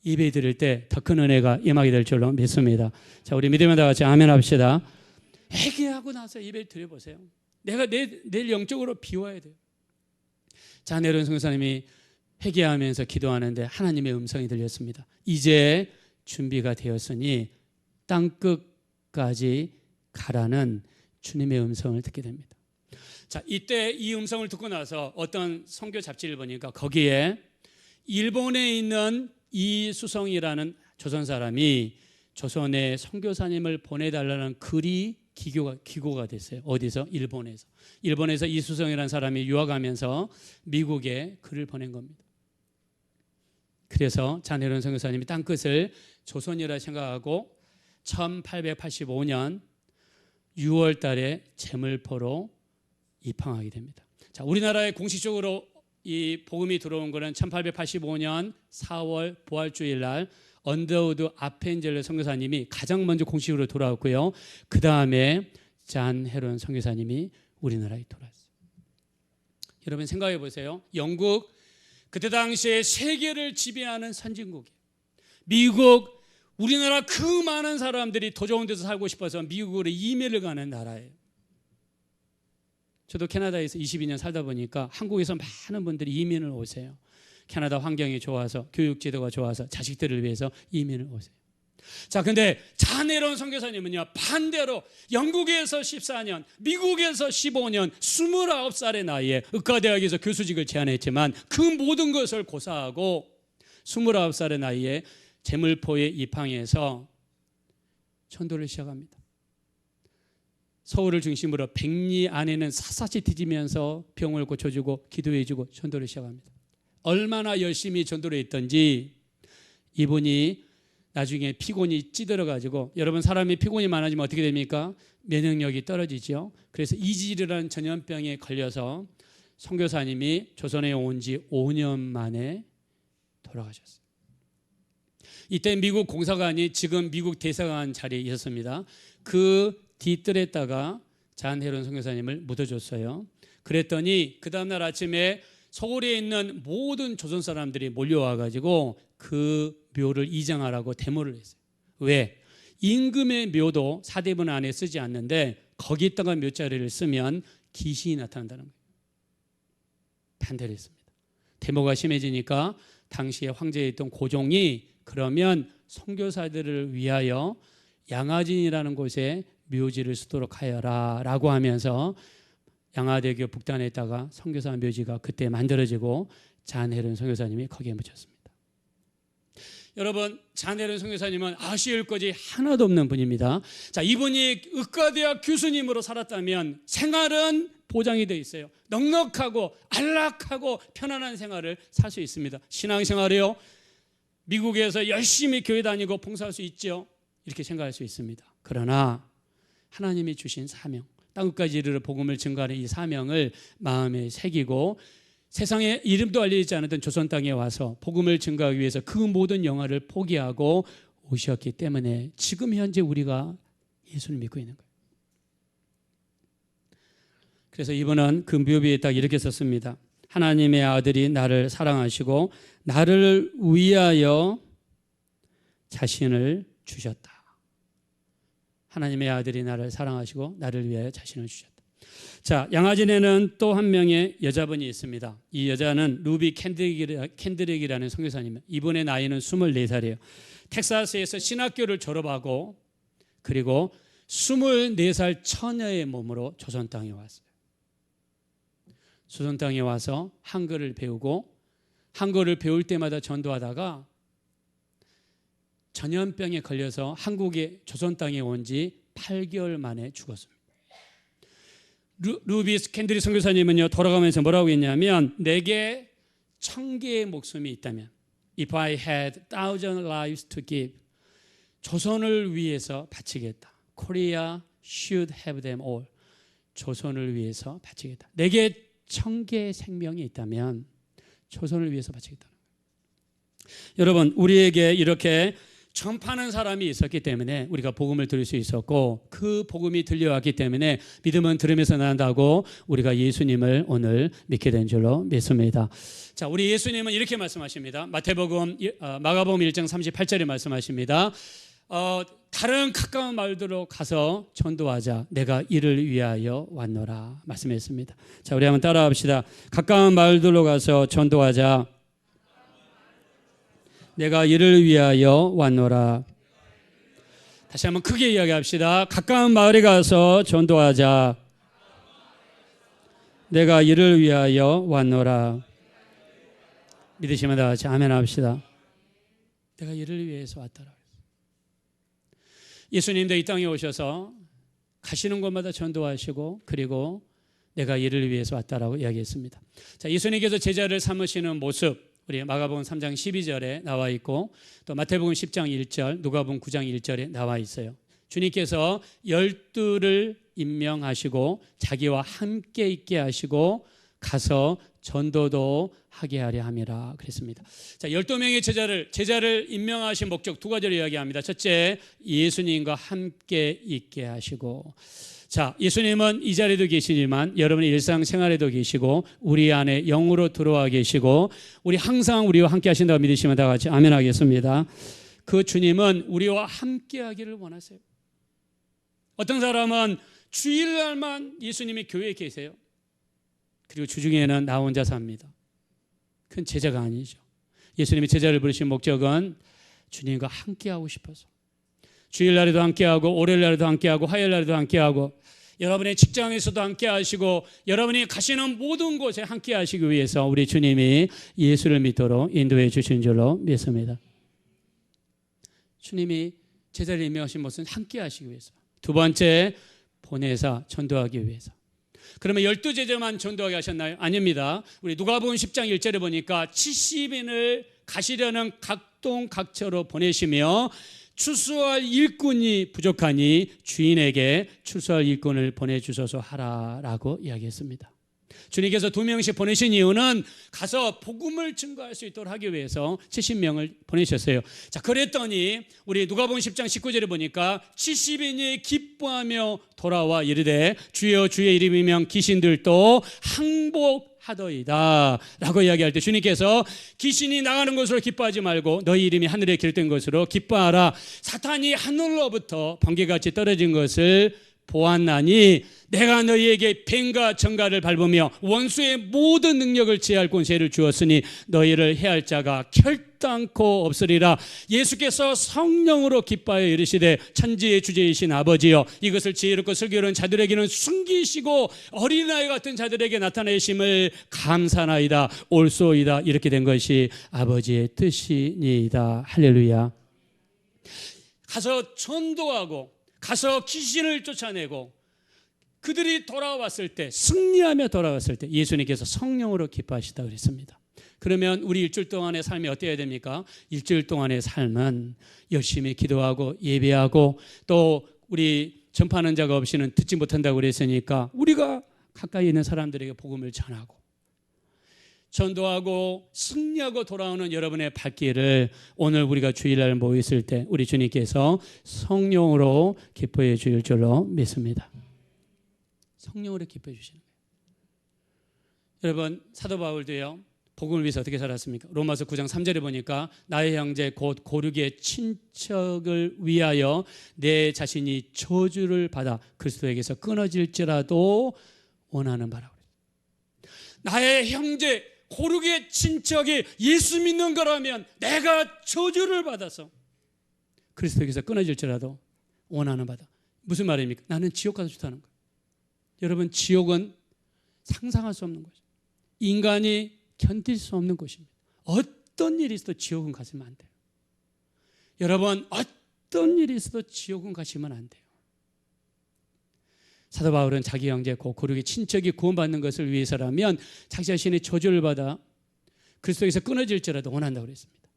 예배 드릴 때 더 큰 은혜가 임하게 될 줄로 믿습니다. 자, 우리 믿으면 다 같이 아멘 합시다. 회개하고 나서 예배 드려보세요. 내가 내일 영적으로 비워야 돼요. 잔 헤론 선교사님이 회개하면서 기도하는데 하나님의 음성이 들렸습니다. 이제 준비가 되었으니 땅끝까지 가라는 주님의 음성을 듣게 됩니다. 자, 이때 이 음성을 듣고 나서 어떤 선교 잡지를 보니까 거기에 일본에 있는 이수성이라는 조선 사람이 조선에 선교사님을 보내달라는 글이 기고가 됐어요. 어디서? 일본에서 이수성이라는 사람이 유학하면서 미국에 글을 보낸 겁니다. 그래서 잔 헤론 선교사님이 땅끝을 조선이라 생각하고 1885년 6월 달에 제물포로 입항하게 됩니다. 자, 우리나라에 공식적으로 이 복음이 들어온 것은 1885년 4월 부활주일 날 언더우드 아펜젤러 선교사님이 가장 먼저 공식으로 돌아왔고요. 그 다음에 잔 헤론 선교사님이 우리나라에 돌아왔어요. 여러분 생각해 보세요. 영국 그때 당시에 세계를 지배하는 선진국이에요. 미국, 우리나라 그 많은 사람들이 더 좋은 데서 살고 싶어서 미국으로 이민을 가는 나라예요. 저도 캐나다에서 22년 살다 보니까 한국에서 많은 분들이 이민을 오세요. 캐나다 환경이 좋아서, 교육제도가 좋아서 자식들을 위해서 이민을 오세요. 자, 근데 잔 헤론 선교사님은요, 반대로 영국에서 14년, 미국에서 15년, 29살의 나이에 의과대학에서 교수직을 제안했지만 그 모든 것을 고사하고 29살의 나이에 제물포에 입항해서 전도를 시작합니다. 서울을 중심으로 백리 안에는 샅샅이 뒤지면서 병을 고쳐주고 기도해주고 전도를 시작합니다. 얼마나 열심히 전도를 했던지 이분이 나중에 피곤이 찌들어가지고, 여러분 사람이 피곤이 많아지면 어떻게 됩니까? 면역력이 떨어지죠. 그래서 이지라는 전염병에 걸려서 선교사님이 조선에 온 지 5년 만에 돌아가셨어요. 이때 미국 공사관이 지금 미국 대사관 자리에 있었습니다. 그 뒤뜰에다가 잔 헤론 선교사님을 묻어줬어요. 그랬더니 그 다음날 아침에 서울에 있는 모든 조선 사람들이 몰려와가지고 그 묘를 이장하라고 데모를 했어요. 왜? 임금의 묘도 사대문 안에 쓰지 않는데 거기다가 묘자리를 쓰면 귀신이 나타난다는 거예요. 반대를 했습니다. 데모가 심해지니까 당시에 황제에 있던 고종이 그러면 선교사들을 위하여 양화진이라는 곳에 묘지를 쓰도록 하여라 라고 하면서 양화대교 북단에다가 선교사 묘지가 그때 만들어지고 잔 헤론 선교사님이 거기에 묻혔습니다. 여러분, 잔 헤론 선교사님은 아쉬울 것이 하나도 없는 분입니다. 자, 이분이 의과대학 교수님으로 살았다면 생활은 보장이 되어 있어요. 넉넉하고 안락하고 편안한 생활을 살 수 있습니다. 신앙생활이요, 미국에서 열심히 교회 다니고 봉사할 수 있죠. 이렇게 생각할 수 있습니다. 그러나 하나님이 주신 사명, 땅끝까지 이르러 복음을 증거하는 이 사명을 마음에 새기고 세상에 이름도 알려지지 않았던 조선 땅에 와서 복음을 증거하기 위해서 그 모든 영화를 포기하고 오셨기 때문에 지금 현재 우리가 예수를 믿고 있는 거예요. 그래서 이분은 그 묘비에 딱 이렇게 썼습니다. 하나님의 아들이 나를 사랑하시고 나를 위하여 자신을 주셨다. 하나님의 아들이 나를 사랑하시고 나를 위하여 자신을 주셨다. 자, 양화진에는 또 한 명의 여자분이 있습니다. 이 여자는 루비 캔드릭이라는 선교사님. 이분의 나이는 24살이에요. 텍사스에서 신학교를 졸업하고 그리고 24살 처녀의 몸으로 조선 땅에 왔어요. 조선 땅에 와서 한글을 배우고 한글을 배울 때마다 전도하다가 전염병에 걸려서 한국의 조선 땅에 온 지 8개월 만에 죽었습니다. 루비 캔드릭 선교사님은요, 돌아가면서 뭐라고 했냐면, 내게 1000개의 목숨이 있다면, If I had 1000 lives to give, 조선을 위해서 바치겠다. Korea should have them all. 조선을 위해서 바치겠다. 내게 1000개의 생명이 있다면 조선을 위해서 바치겠다. 여러분, 우리에게 이렇게 전파하는 사람이 있었기 때문에 우리가 복음을 들을 수 있었고, 그 복음이 들려왔기 때문에 믿음은 들으면서 난다고 우리가 예수님을 오늘 믿게 된 줄로 믿습니다. 자, 우리 예수님은 이렇게 말씀하십니다. 마태복음, 마가복음 1장 38절에 말씀하십니다. 다른 가까운 마을들로 가서 전도하자. 내가 이를 위하여 왔노라 말씀했습니다. 자, 우리 한번 따라합시다. 가까운 마을들로 가서 전도하자. 내가 이를 위하여 왔노라. 다시 한번 크게 이야기합시다. 가까운 마을에 가서 전도하자. 내가 이를 위하여 왔노라. 믿으시면 다 같이 아멘 합시다. 내가 이를 위해서 왔더라. 예수님도 이 땅에 오셔서 가시는 곳마다 전도하시고, 그리고 내가 이를 위해서 왔다라고 이야기했습니다. 자, 예수님께서 제자를 삼으시는 모습, 우리 마가복음 3장 12절에 나와 있고, 또 마태복음 10장 1절, 누가복음 9장 1절에 나와 있어요. 주님께서 12를 임명하시고 자기와 함께 있게 하시고 가서 전도도 하게 하려 함이라 그랬습니다. 자, 12명의 제자를 임명하신 목적 두 가지를 이야기합니다. 첫째, 예수님과 함께 있게 하시고, 자, 예수님은 이 자리에도 계시지만 여러분의 일상생활에도 계시고 우리 안에 영으로 들어와 계시고 우리 항상 우리와 함께 하신다고 믿으시면 다 같이 아멘 하겠습니다. 그 주님은 우리와 함께 하기를 원하세요. 어떤 사람은 주일날만 예수님이 교회에 계세요. 그리고 주중에는 나 혼자 삽니다. 그건 제자가 아니죠. 예수님이 제자를 부르신 목적은 주님과 함께하고 싶어서, 주일날에도 함께하고 월요일날에도 함께하고 화요일날에도 함께하고 여러분의 직장에서도 함께하시고 여러분이 가시는 모든 곳에 함께하시기 위해서 우리 주님이 예수를 믿도록 인도해 주신 줄로 믿습니다. 주님이 제자를 임명하신 것은 함께하시기 위해서. 두 번째, 보내사 전도하기 위해서. 그러면 12제자만 전도하게 하셨나요? 아닙니다. 우리 누가복음 10장 1절에 보니까 70인을 가시려는 각동 각처로 보내시며 추수할 일꾼이 부족하니 주인에게 추수할 일꾼을 보내주소서 하라라고 이야기했습니다. 주님께서 2명씩 보내신 이유는 가서 복음을 증거할 수 있도록 하기 위해서 70명을 보내셨어요. 자, 그랬더니 우리 누가복음 10장 19절에 보니까 70인이 기뻐하며 돌아와 이르되 주여 주의 이름이면 귀신들도 항복하더이다 라고 이야기할 때 주님께서 귀신이 나가는 것으로 기뻐하지 말고 너희 이름이 하늘에 기록된 것으로 기뻐하라. 사탄이 하늘로부터 번개같이 떨어진 것을 보았나니 내가 너희에게 뱀과 정갈을 밟으며 원수의 모든 능력을 제할 권세를 주었으니 너희를 해할 자가 결단코 없으리라. 예수께서 성령으로 기뻐하여 이르시되 천지의 주제이신 아버지여 이것을 지혜롭고 슬기로운 자들에게는 숨기시고 어린아이 같은 자들에게 나타내심을 감사나이다. 옳소이다. 이렇게 된 것이 아버지의 뜻이니이다. 할렐루야. 가서 전도하고 가서 귀신을 쫓아내고 그들이 돌아왔을 때, 승리하며 돌아왔을 때 예수님께서 성령으로 기뻐하시다 그랬습니다. 그러면 우리 일주일 동안의 삶이 어때야 됩니까? 일주일 동안의 삶은 열심히 기도하고 예배하고 또 우리 전파하는 자가 없이는 듣지 못한다고 그랬으니까 우리가 가까이 있는 사람들에게 복음을 전하고 전도하고 승리하고 돌아오는 여러분의 발길을 오늘 우리가 주일날 모였을 때 우리 주님께서 성령으로 기뻐해 주실 줄로 믿습니다. 성령으로 기뻐해 주시는 거예요. 여러분, 사도 바울도요 복음을 위해서 어떻게 살았습니까? 로마서 9장 3절에 보니까 나의 형제 곧 고륙의 친척을 위하여 내 자신이 저주를 받아 그리스도에게서 끊어질지라도 원하는 바라고. 나의 형제 고륙의 친척이 예수 믿는 거라면 내가 저주를 받아서 그리스도에게서 끊어질지라도 원하는 바다. 무슨 말입니까? 나는 지옥 가서 좋다는 거예요. 여러분, 지옥은 상상할 수 없는 것이죠. 인간이 견딜 수 없는 것입니다. 어떤 일이 있어도 지옥은 가시면 안 돼요. 여러분, 어떤 일이 있어도 지옥은 가시면 안 돼요. 사도 바울은 자기 형제 고륙의 친척이 구원받는 것을 위해서라면 자기 자신의 저주를 받아 그리스도에게서 끊어질지라도 원한다고 그랬습니다.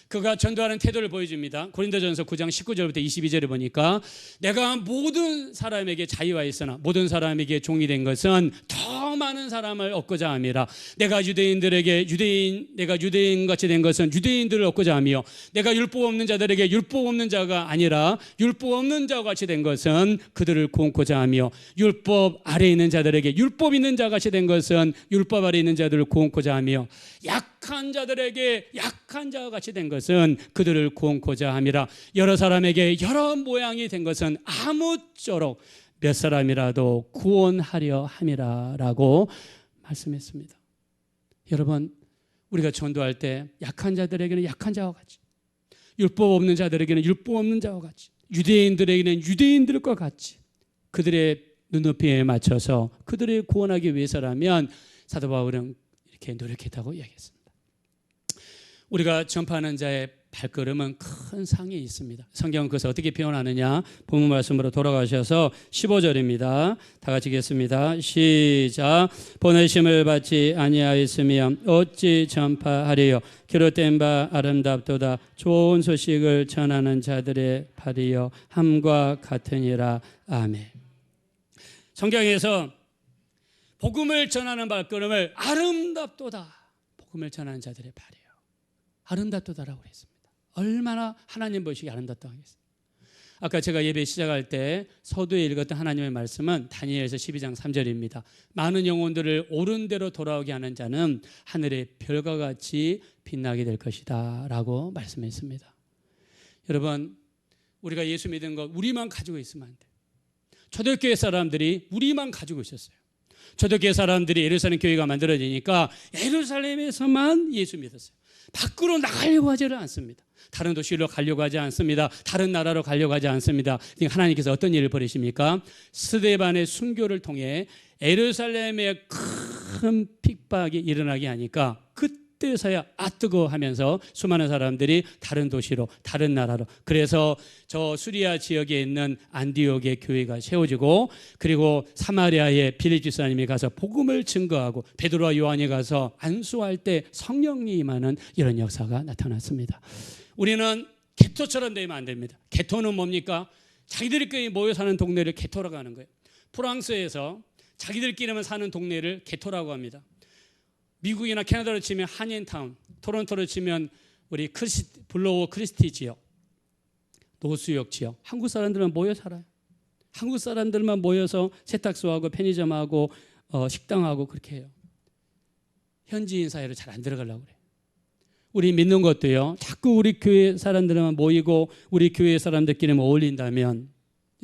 그가 전도하는 태도를 보여줍니다. 고린도전서 9장 19절부터 22절에 보니까 내가 모든 사람에게 자유와 있으나 모든 사람에게 종이 된 것은 더 많은 사람을 얻고자 함이라. 내가 유대인들에게 내가 유대인 같이 된 것은 유대인들을 얻고자 하며 내가 율법 없는 자들에게 율법 없는 자가 아니라 율법 없는 자와 같이 된 것은 그들을 구원코자 하며 율법 아래에 있는 자들에게 율법 있는 자 같이 된 것은 율법 아래에 있는 자들을 구원코자 하며 약한 자들에게 약한 자와 같이 된 것은 그들을 구원코자 함이라. 여러 사람에게 여러 모양이 된 것은 아무쪼록 몇 사람이라도 구원하려 함이라라고 말씀했습니다. 여러분, 우리가 전도할 때 약한 자들에게는 약한 자와 같이, 율법 없는 자들에게는 율법 없는 자와 같이, 유대인들에게는 유대인들과 같이 그들의 눈높이에 맞춰서 그들을 구원하기 위해서라면 사도 바울은 이렇게 노력했다고 이야기했습니다. 우리가 전파하는 자의 발걸음은 큰 상이 있습니다. 성경은 그것을 어떻게 표현하느냐, 본문 말씀으로 돌아가셔서 15절입니다. 다 같이 읽겠습니다. 시작. 보내심을 받지 아니하였으며 어찌 전파하리요. 기록된 바 아름답도다. 좋은 소식을 전하는 자들의 발이요 함과 같으니라. 아멘. 성경에서 복음을 전하는 발걸음을 아름답도다, 복음을 전하는 자들의 발이요 아름답도다라고 했습니다. 얼마나 하나님 보시기에 아름답다고 하겠습니까? 아까 제가 예배 시작할 때 서두에 읽었던 하나님의 말씀은 다니엘서 12장 3절입니다. 많은 영혼들을 옳은 대로 돌아오게 하는 자는 하늘의 별과 같이 빛나게 될 것이다 라고 말씀했습니다. 여러분, 우리가 예수 믿은 것 우리만 가지고 있으면 안 돼요. 초대교회 사람들이 우리만 가지고 있었어요. 초대교회 사람들이 예루살렘 교회가 만들어지니까 예루살렘에서만 예수 믿었어요. 밖으로 나가려고 하지를 않습니다. 다른 도시로 가려고 하지 않습니다. 다른 나라로 가려고 하지 않습니다. 하나님께서 어떤 일을 벌이십니까? 스데반의 순교를 통해 예루살렘에 큰 핍박이 일어나게 하니까 그때서야 뜨거 하면서 수많은 사람들이 다른 도시로, 다른 나라로, 그래서 저 수리아 지역에 있는 안디옥의 교회가 세워지고, 그리고 사마리아의 빌립 집사님이 가서 복음을 증거하고 베드로와 요한이 가서 안수할 때 성령이 임하는 이런 역사가 나타났습니다. 우리는 개토처럼 되면 안 됩니다. 개토는 뭡니까? 자기들끼리 모여 사는 동네를 개토라고 하는 거예요. 프랑스에서 자기들끼리만 사는 동네를 개토라고 합니다. 미국이나 캐나다로 치면 한인타운, 토론토로 치면 우리 블로우 크리스티 지역, 노수역 지역, 한국 사람들만 모여 살아요. 한국 사람들만 모여서 세탁소하고 편의점하고 식당하고 그렇게 해요. 현지인 사회로 잘 안 들어가려고 그래요. 우리 믿는 것도요, 자꾸 우리 교회 사람들만 모이고 우리 교회 사람들끼리 어울린다면,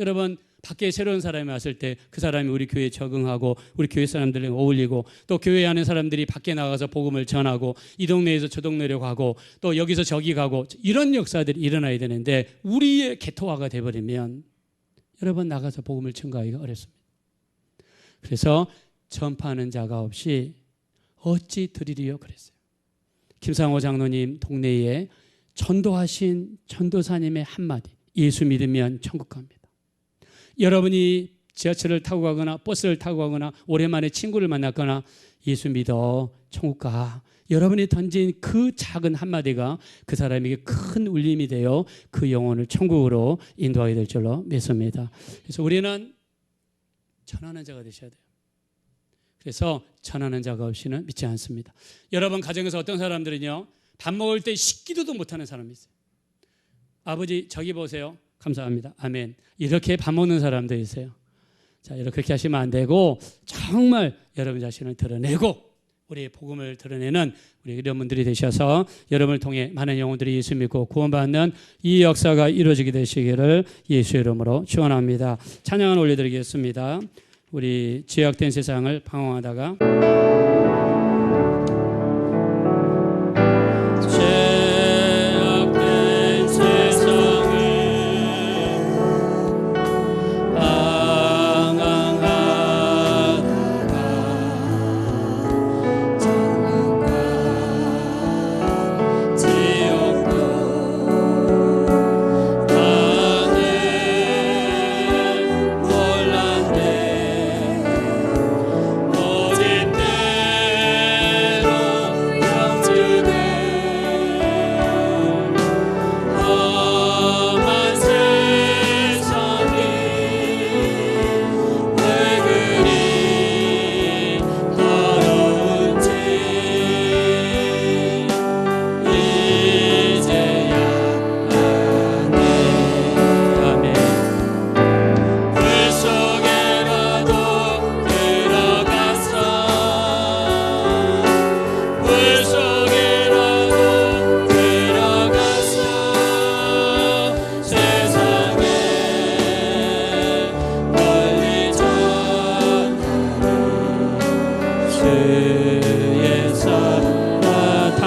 여러분, 밖에 새로운 사람이 왔을 때 그 사람이 우리 교회에 적응하고 우리 교회 사람들이랑 어울리고, 또 교회에 하는 사람들이 밖에 나가서 복음을 전하고 이 동네에서 저 동네로 가고 또 여기서 저기 가고, 이런 역사들이 일어나야 되는데 우리의 개토화가 돼버리면 여러분 나가서 복음을 증거하기가 어렵습니다. 그래서 전파하는 자가 없이 어찌 드리리요 그랬어요. 김상호 장로님 동네에 전도하신 전도사님의 한마디, 예수 믿으면 천국 갑니다. 여러분이 지하철을 타고 가거나 버스를 타고 가거나 오랜만에 친구를 만났거나 예수 믿어 천국 가, 여러분이 던진 그 작은 한마디가 그 사람에게 큰 울림이 되어 그 영혼을 천국으로 인도하게 될 줄로 믿습니다. 그래서 우리는 전하는 자가 되셔야 돼요. 그래서 전하는 자가 없이는 믿지 않습니다. 여러분 가정에서 어떤 사람들은요, 밥 먹을 때 식기도도 못하는 사람이 있어요. 아버지 저기 보세요. 감사합니다. 아멘. 이렇게 밥 먹는 사람도 있어요. 자, 그렇게 하시면 안 되고 정말 여러분 자신을 드러내고 우리의 복음을 드러내는 우리 이런 분들이 되셔서 여러분을 통해 많은 영혼들이 예수 믿고 구원받는 이 역사가 이루어지게 되시기를 예수의 이름으로 축원합니다. 찬양을 올려드리겠습니다. 우리 죄악된 세상을 방황하다가 몰랐네. 어디 때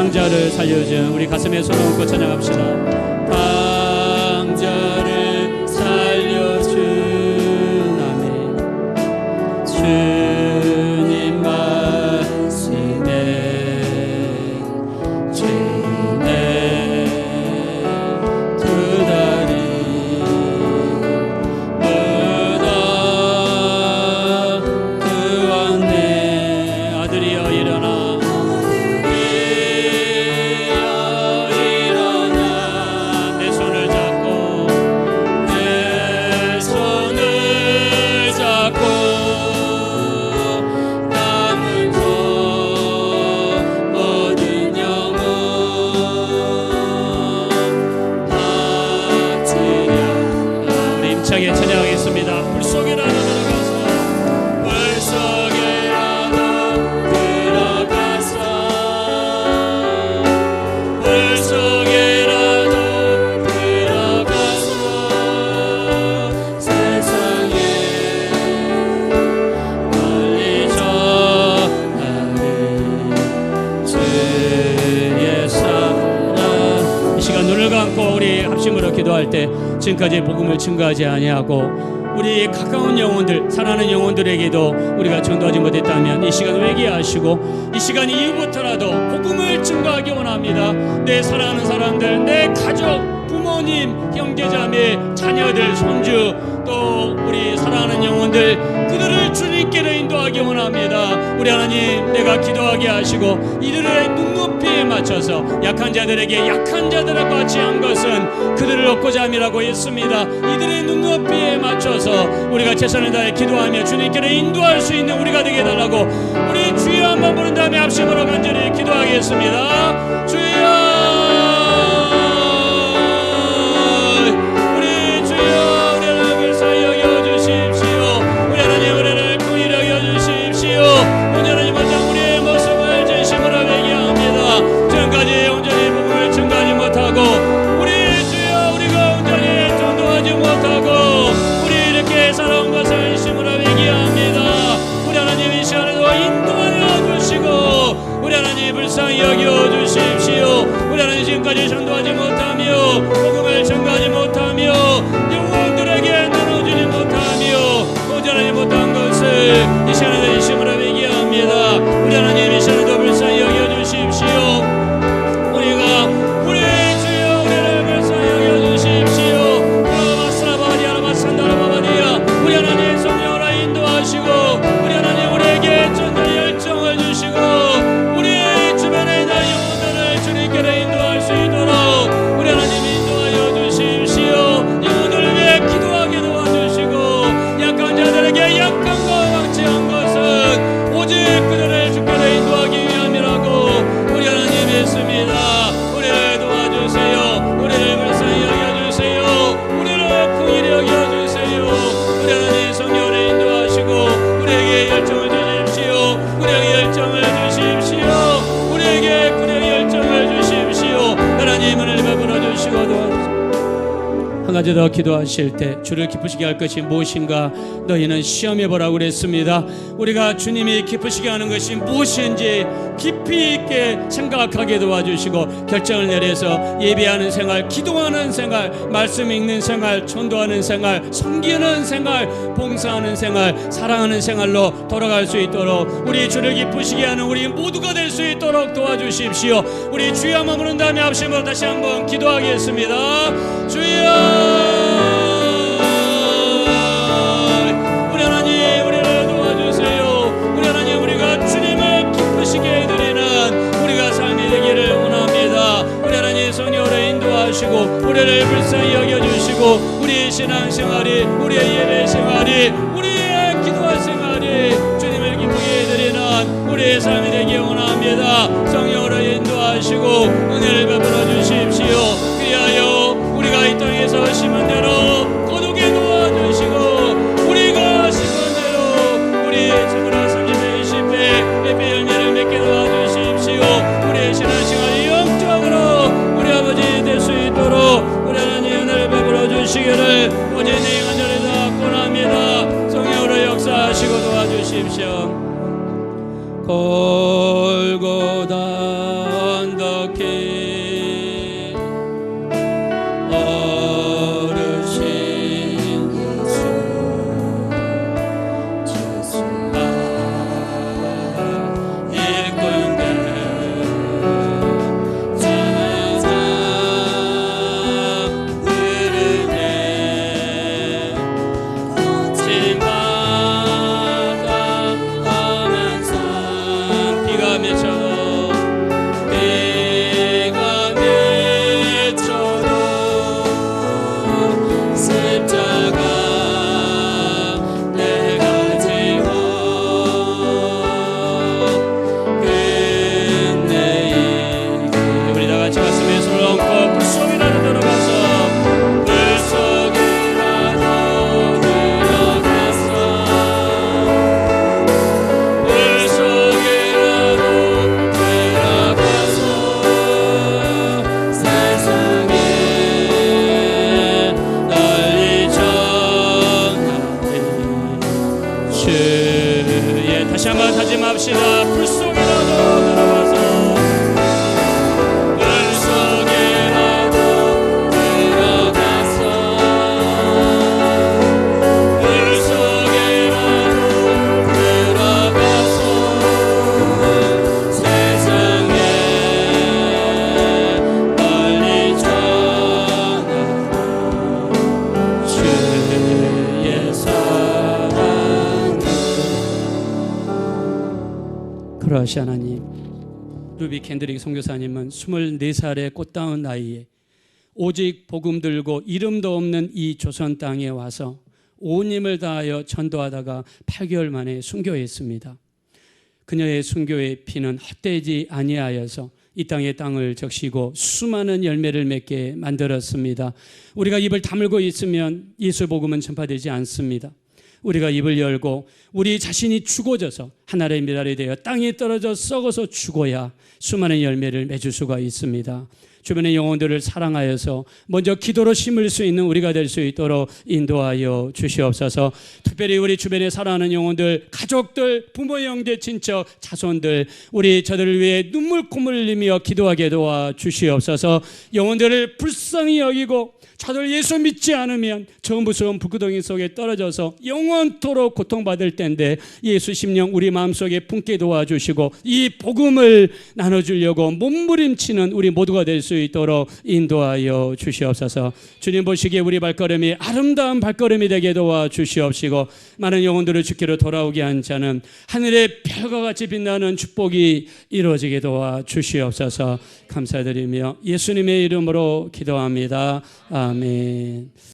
방자를 살려준 우리 가슴에 손을 얹고 찬양합시다. 방자를 살려준 아멘. 주님 말씀에 죄인의 두 다리 무너 그왔네. 아들이여 일어나 찬양하겠습니다. 물속에라도 들어가서 물속에라도 들어가서 물속에라도 들어가서 세상에 멀리 전하는 주의 사랑. 이 시간 눈을 감고 우리 합심으로 기도할 때 지금까지 복음을 증거하지 아니하고 우리 가까운 영혼들, 사랑하는 영혼들에게도 우리가 전도하지 못했다면 이 시간 회개하시고 이 시간 이후부터라도 복음을 증거하기 원합니다. 내 사랑하는 사람들, 내 가족, 부모님, 형제자매, 자녀들, 손주, 또 우리 사랑하는 영혼들, 그들을 주님께로 인도하기 원합니다. 우리 하나님, 내가 기도하게 하시고 이들의 눈높이에 맞춰서 약한 자들에게 약한 자들과 같이 한 것은 그들을 얻고자 함이라고 했습니다. 이들의 눈높이에 맞춰서 우리가 최선을 다해 기도하며 주님께로 인도할 수 있는 우리가 되게 해달라고 우리 주여 한번 부른 다음에 합심으로 간절히 기도하겠습니다. 주여, 불쌍히 여겨주십시오. 우리 하나님 지금까지 전도하지 못하며 복음을 전가하지 못하며 영혼들에게 나눠주지 못하며 온전하지 못한 것을 이 시간에 진심으로 회개합니다. 우리 하나님 이 시간에도 불쌍히 여겨주십시오. 우리가 우리 주여 우리를 불쌍히 여겨주십시오. 우리 하나님 성령으로 인도하시고 우리 하나님 우리에게 전도의 열정을 주시고 인도할 수 있도록 우리 하나님 인도하여 주십시오. 영혼들을 위해 기도하게 도와주시고 약한 자들에게 약한 것 같이 한 것은 오직 그들을 주께로 인도하기 위함이라고 우리 하나님 믿습니다. 우리를 도와주세요. 우리를 불쌍히 여겨주세요. 우리를 긍휼히 여겨주세요. 우리 하나님 성령으로 인도하시고 우리에게 열정을 주십시오. 우리에게 열정을 주십시오. 우리에게 그의 열정을 주십시오. 하나님 은혜를 베풀어 주시고 도와주시오. 한 가지 더 기도하실 때 주를 기쁘시게 할 것이 무엇인가 너희는 시험해 보라고 그랬습니다. 우리가 주님이 기쁘시게 하는 것이 무엇인지 깊이 있게 생각하게 도와주시고 결정을 내려서 예배하는 생활, 기도하는 생활, 말씀 읽는 생활, 전도하는 생활, 섬기는 생활, 봉사하는 생활, 사랑하는 생활로 돌아갈 수 있도록 우리 주를 기쁘시게 하는 우리 모두가 될 수 있도록 도와주십시오. 우리 주여 한번 부른 다음에 합심으로 다시 한번 기도하겠습니다. 주여, 우리 하나님 우리를 도와주세요. 우리 하나님 우리가 주님을 기쁘시게 해드리는 우리가 삶이 되기를 원합니다. 우리 하나님 성령으로 인도하시고 우리를 불쌍히 여겨주시고 우리의 신앙생활이, 우리의 예배생활이, 우리의 기도할 생활이 주님을 기쁘게 해드리는 우리의 삶이 되기 원합니다. 성령으로 인도하시고 은혜를 베풀어 주십시오. 그리하여 우리가 이 땅에서 심은 대로 거두게 도와주시고 우리가 심은 대로 우리 30배, 20배, 100배 열매를 맺게 도와주십시오. 우리의 신앙생활이 영적으로 우리 아버지 될 수 있도록 우리 하나님 은혜를 베풀어 주시기를 오직 네 간절히 다 권합니다. 성령으로 역사하시고 도와주십시오. 골고다 언덕 이렇게 어르신 예수가 일꾼들 세상 흐르네 거침바다 험한 산 비가 맺혀도 십자가 내가 지워 끝내 우리 다 같이 가슴에 손을 얹고 불속이라도 들어가서 불속이라도 들어가서 불속이라도 들어가서 세상에 주의 다시 한번 다짐합시다. 불속이라도 들어가서 불속이라도 들어가서 불속이라도 들어가서 세상에 널리 전하고 주의 사랑 그러하시 하나님, 루비 캔드릭 선교사님은 24살의 꽃다운 나이에 오직 복음 들고 이름도 없는 이 조선 땅에 와서 온 힘을 다하여 전도하다가 8개월 만에 순교했습니다. 그녀의 순교의 피는 헛되지 아니하여서 이 땅에 땅을 적시고 수많은 열매를 맺게 만들었습니다. 우리가 입을 다물고 있으면 예수 복음은 전파되지 않습니다. 우리가 입을 열고 우리 자신이 죽어져서 하늘의 미랄이 되어 땅에 떨어져 썩어서 죽어야 수많은 열매를 맺을 수가 있습니다. 주변의 영혼들을 사랑하여서 먼저 기도로 심을 수 있는 우리가 될 수 있도록 인도하여 주시옵소서. 특별히 우리 주변에 살아가는 영혼들, 가족들, 부모, 형제, 친척, 자손들, 우리 저들을 위해 눈물 콧물 흘리며 기도하게 도와 주시옵소서. 영혼들을 불쌍히 여기고 저들 예수 믿지 않으면 저 무서운 불구덩이 속에 떨어져서 영원토록 고통받을 텐데 예수 심령 우리 마음속에 품게 도와주시고 이 복음을 나눠주려고 몸부림치는 우리 모두가 될 수 있도록 인도하여 주시옵소서. 주님 보시기에 우리 발걸음이 아름다운 발걸음이 되게 도와주시옵시고 많은 영혼들을 주께로 돌아오게 한 자는 하늘의 별과 같이 빛나는 축복이 이루어지게 도와주시옵소서. 감사드리며 예수님의 이름으로 기도합니다. 아멘.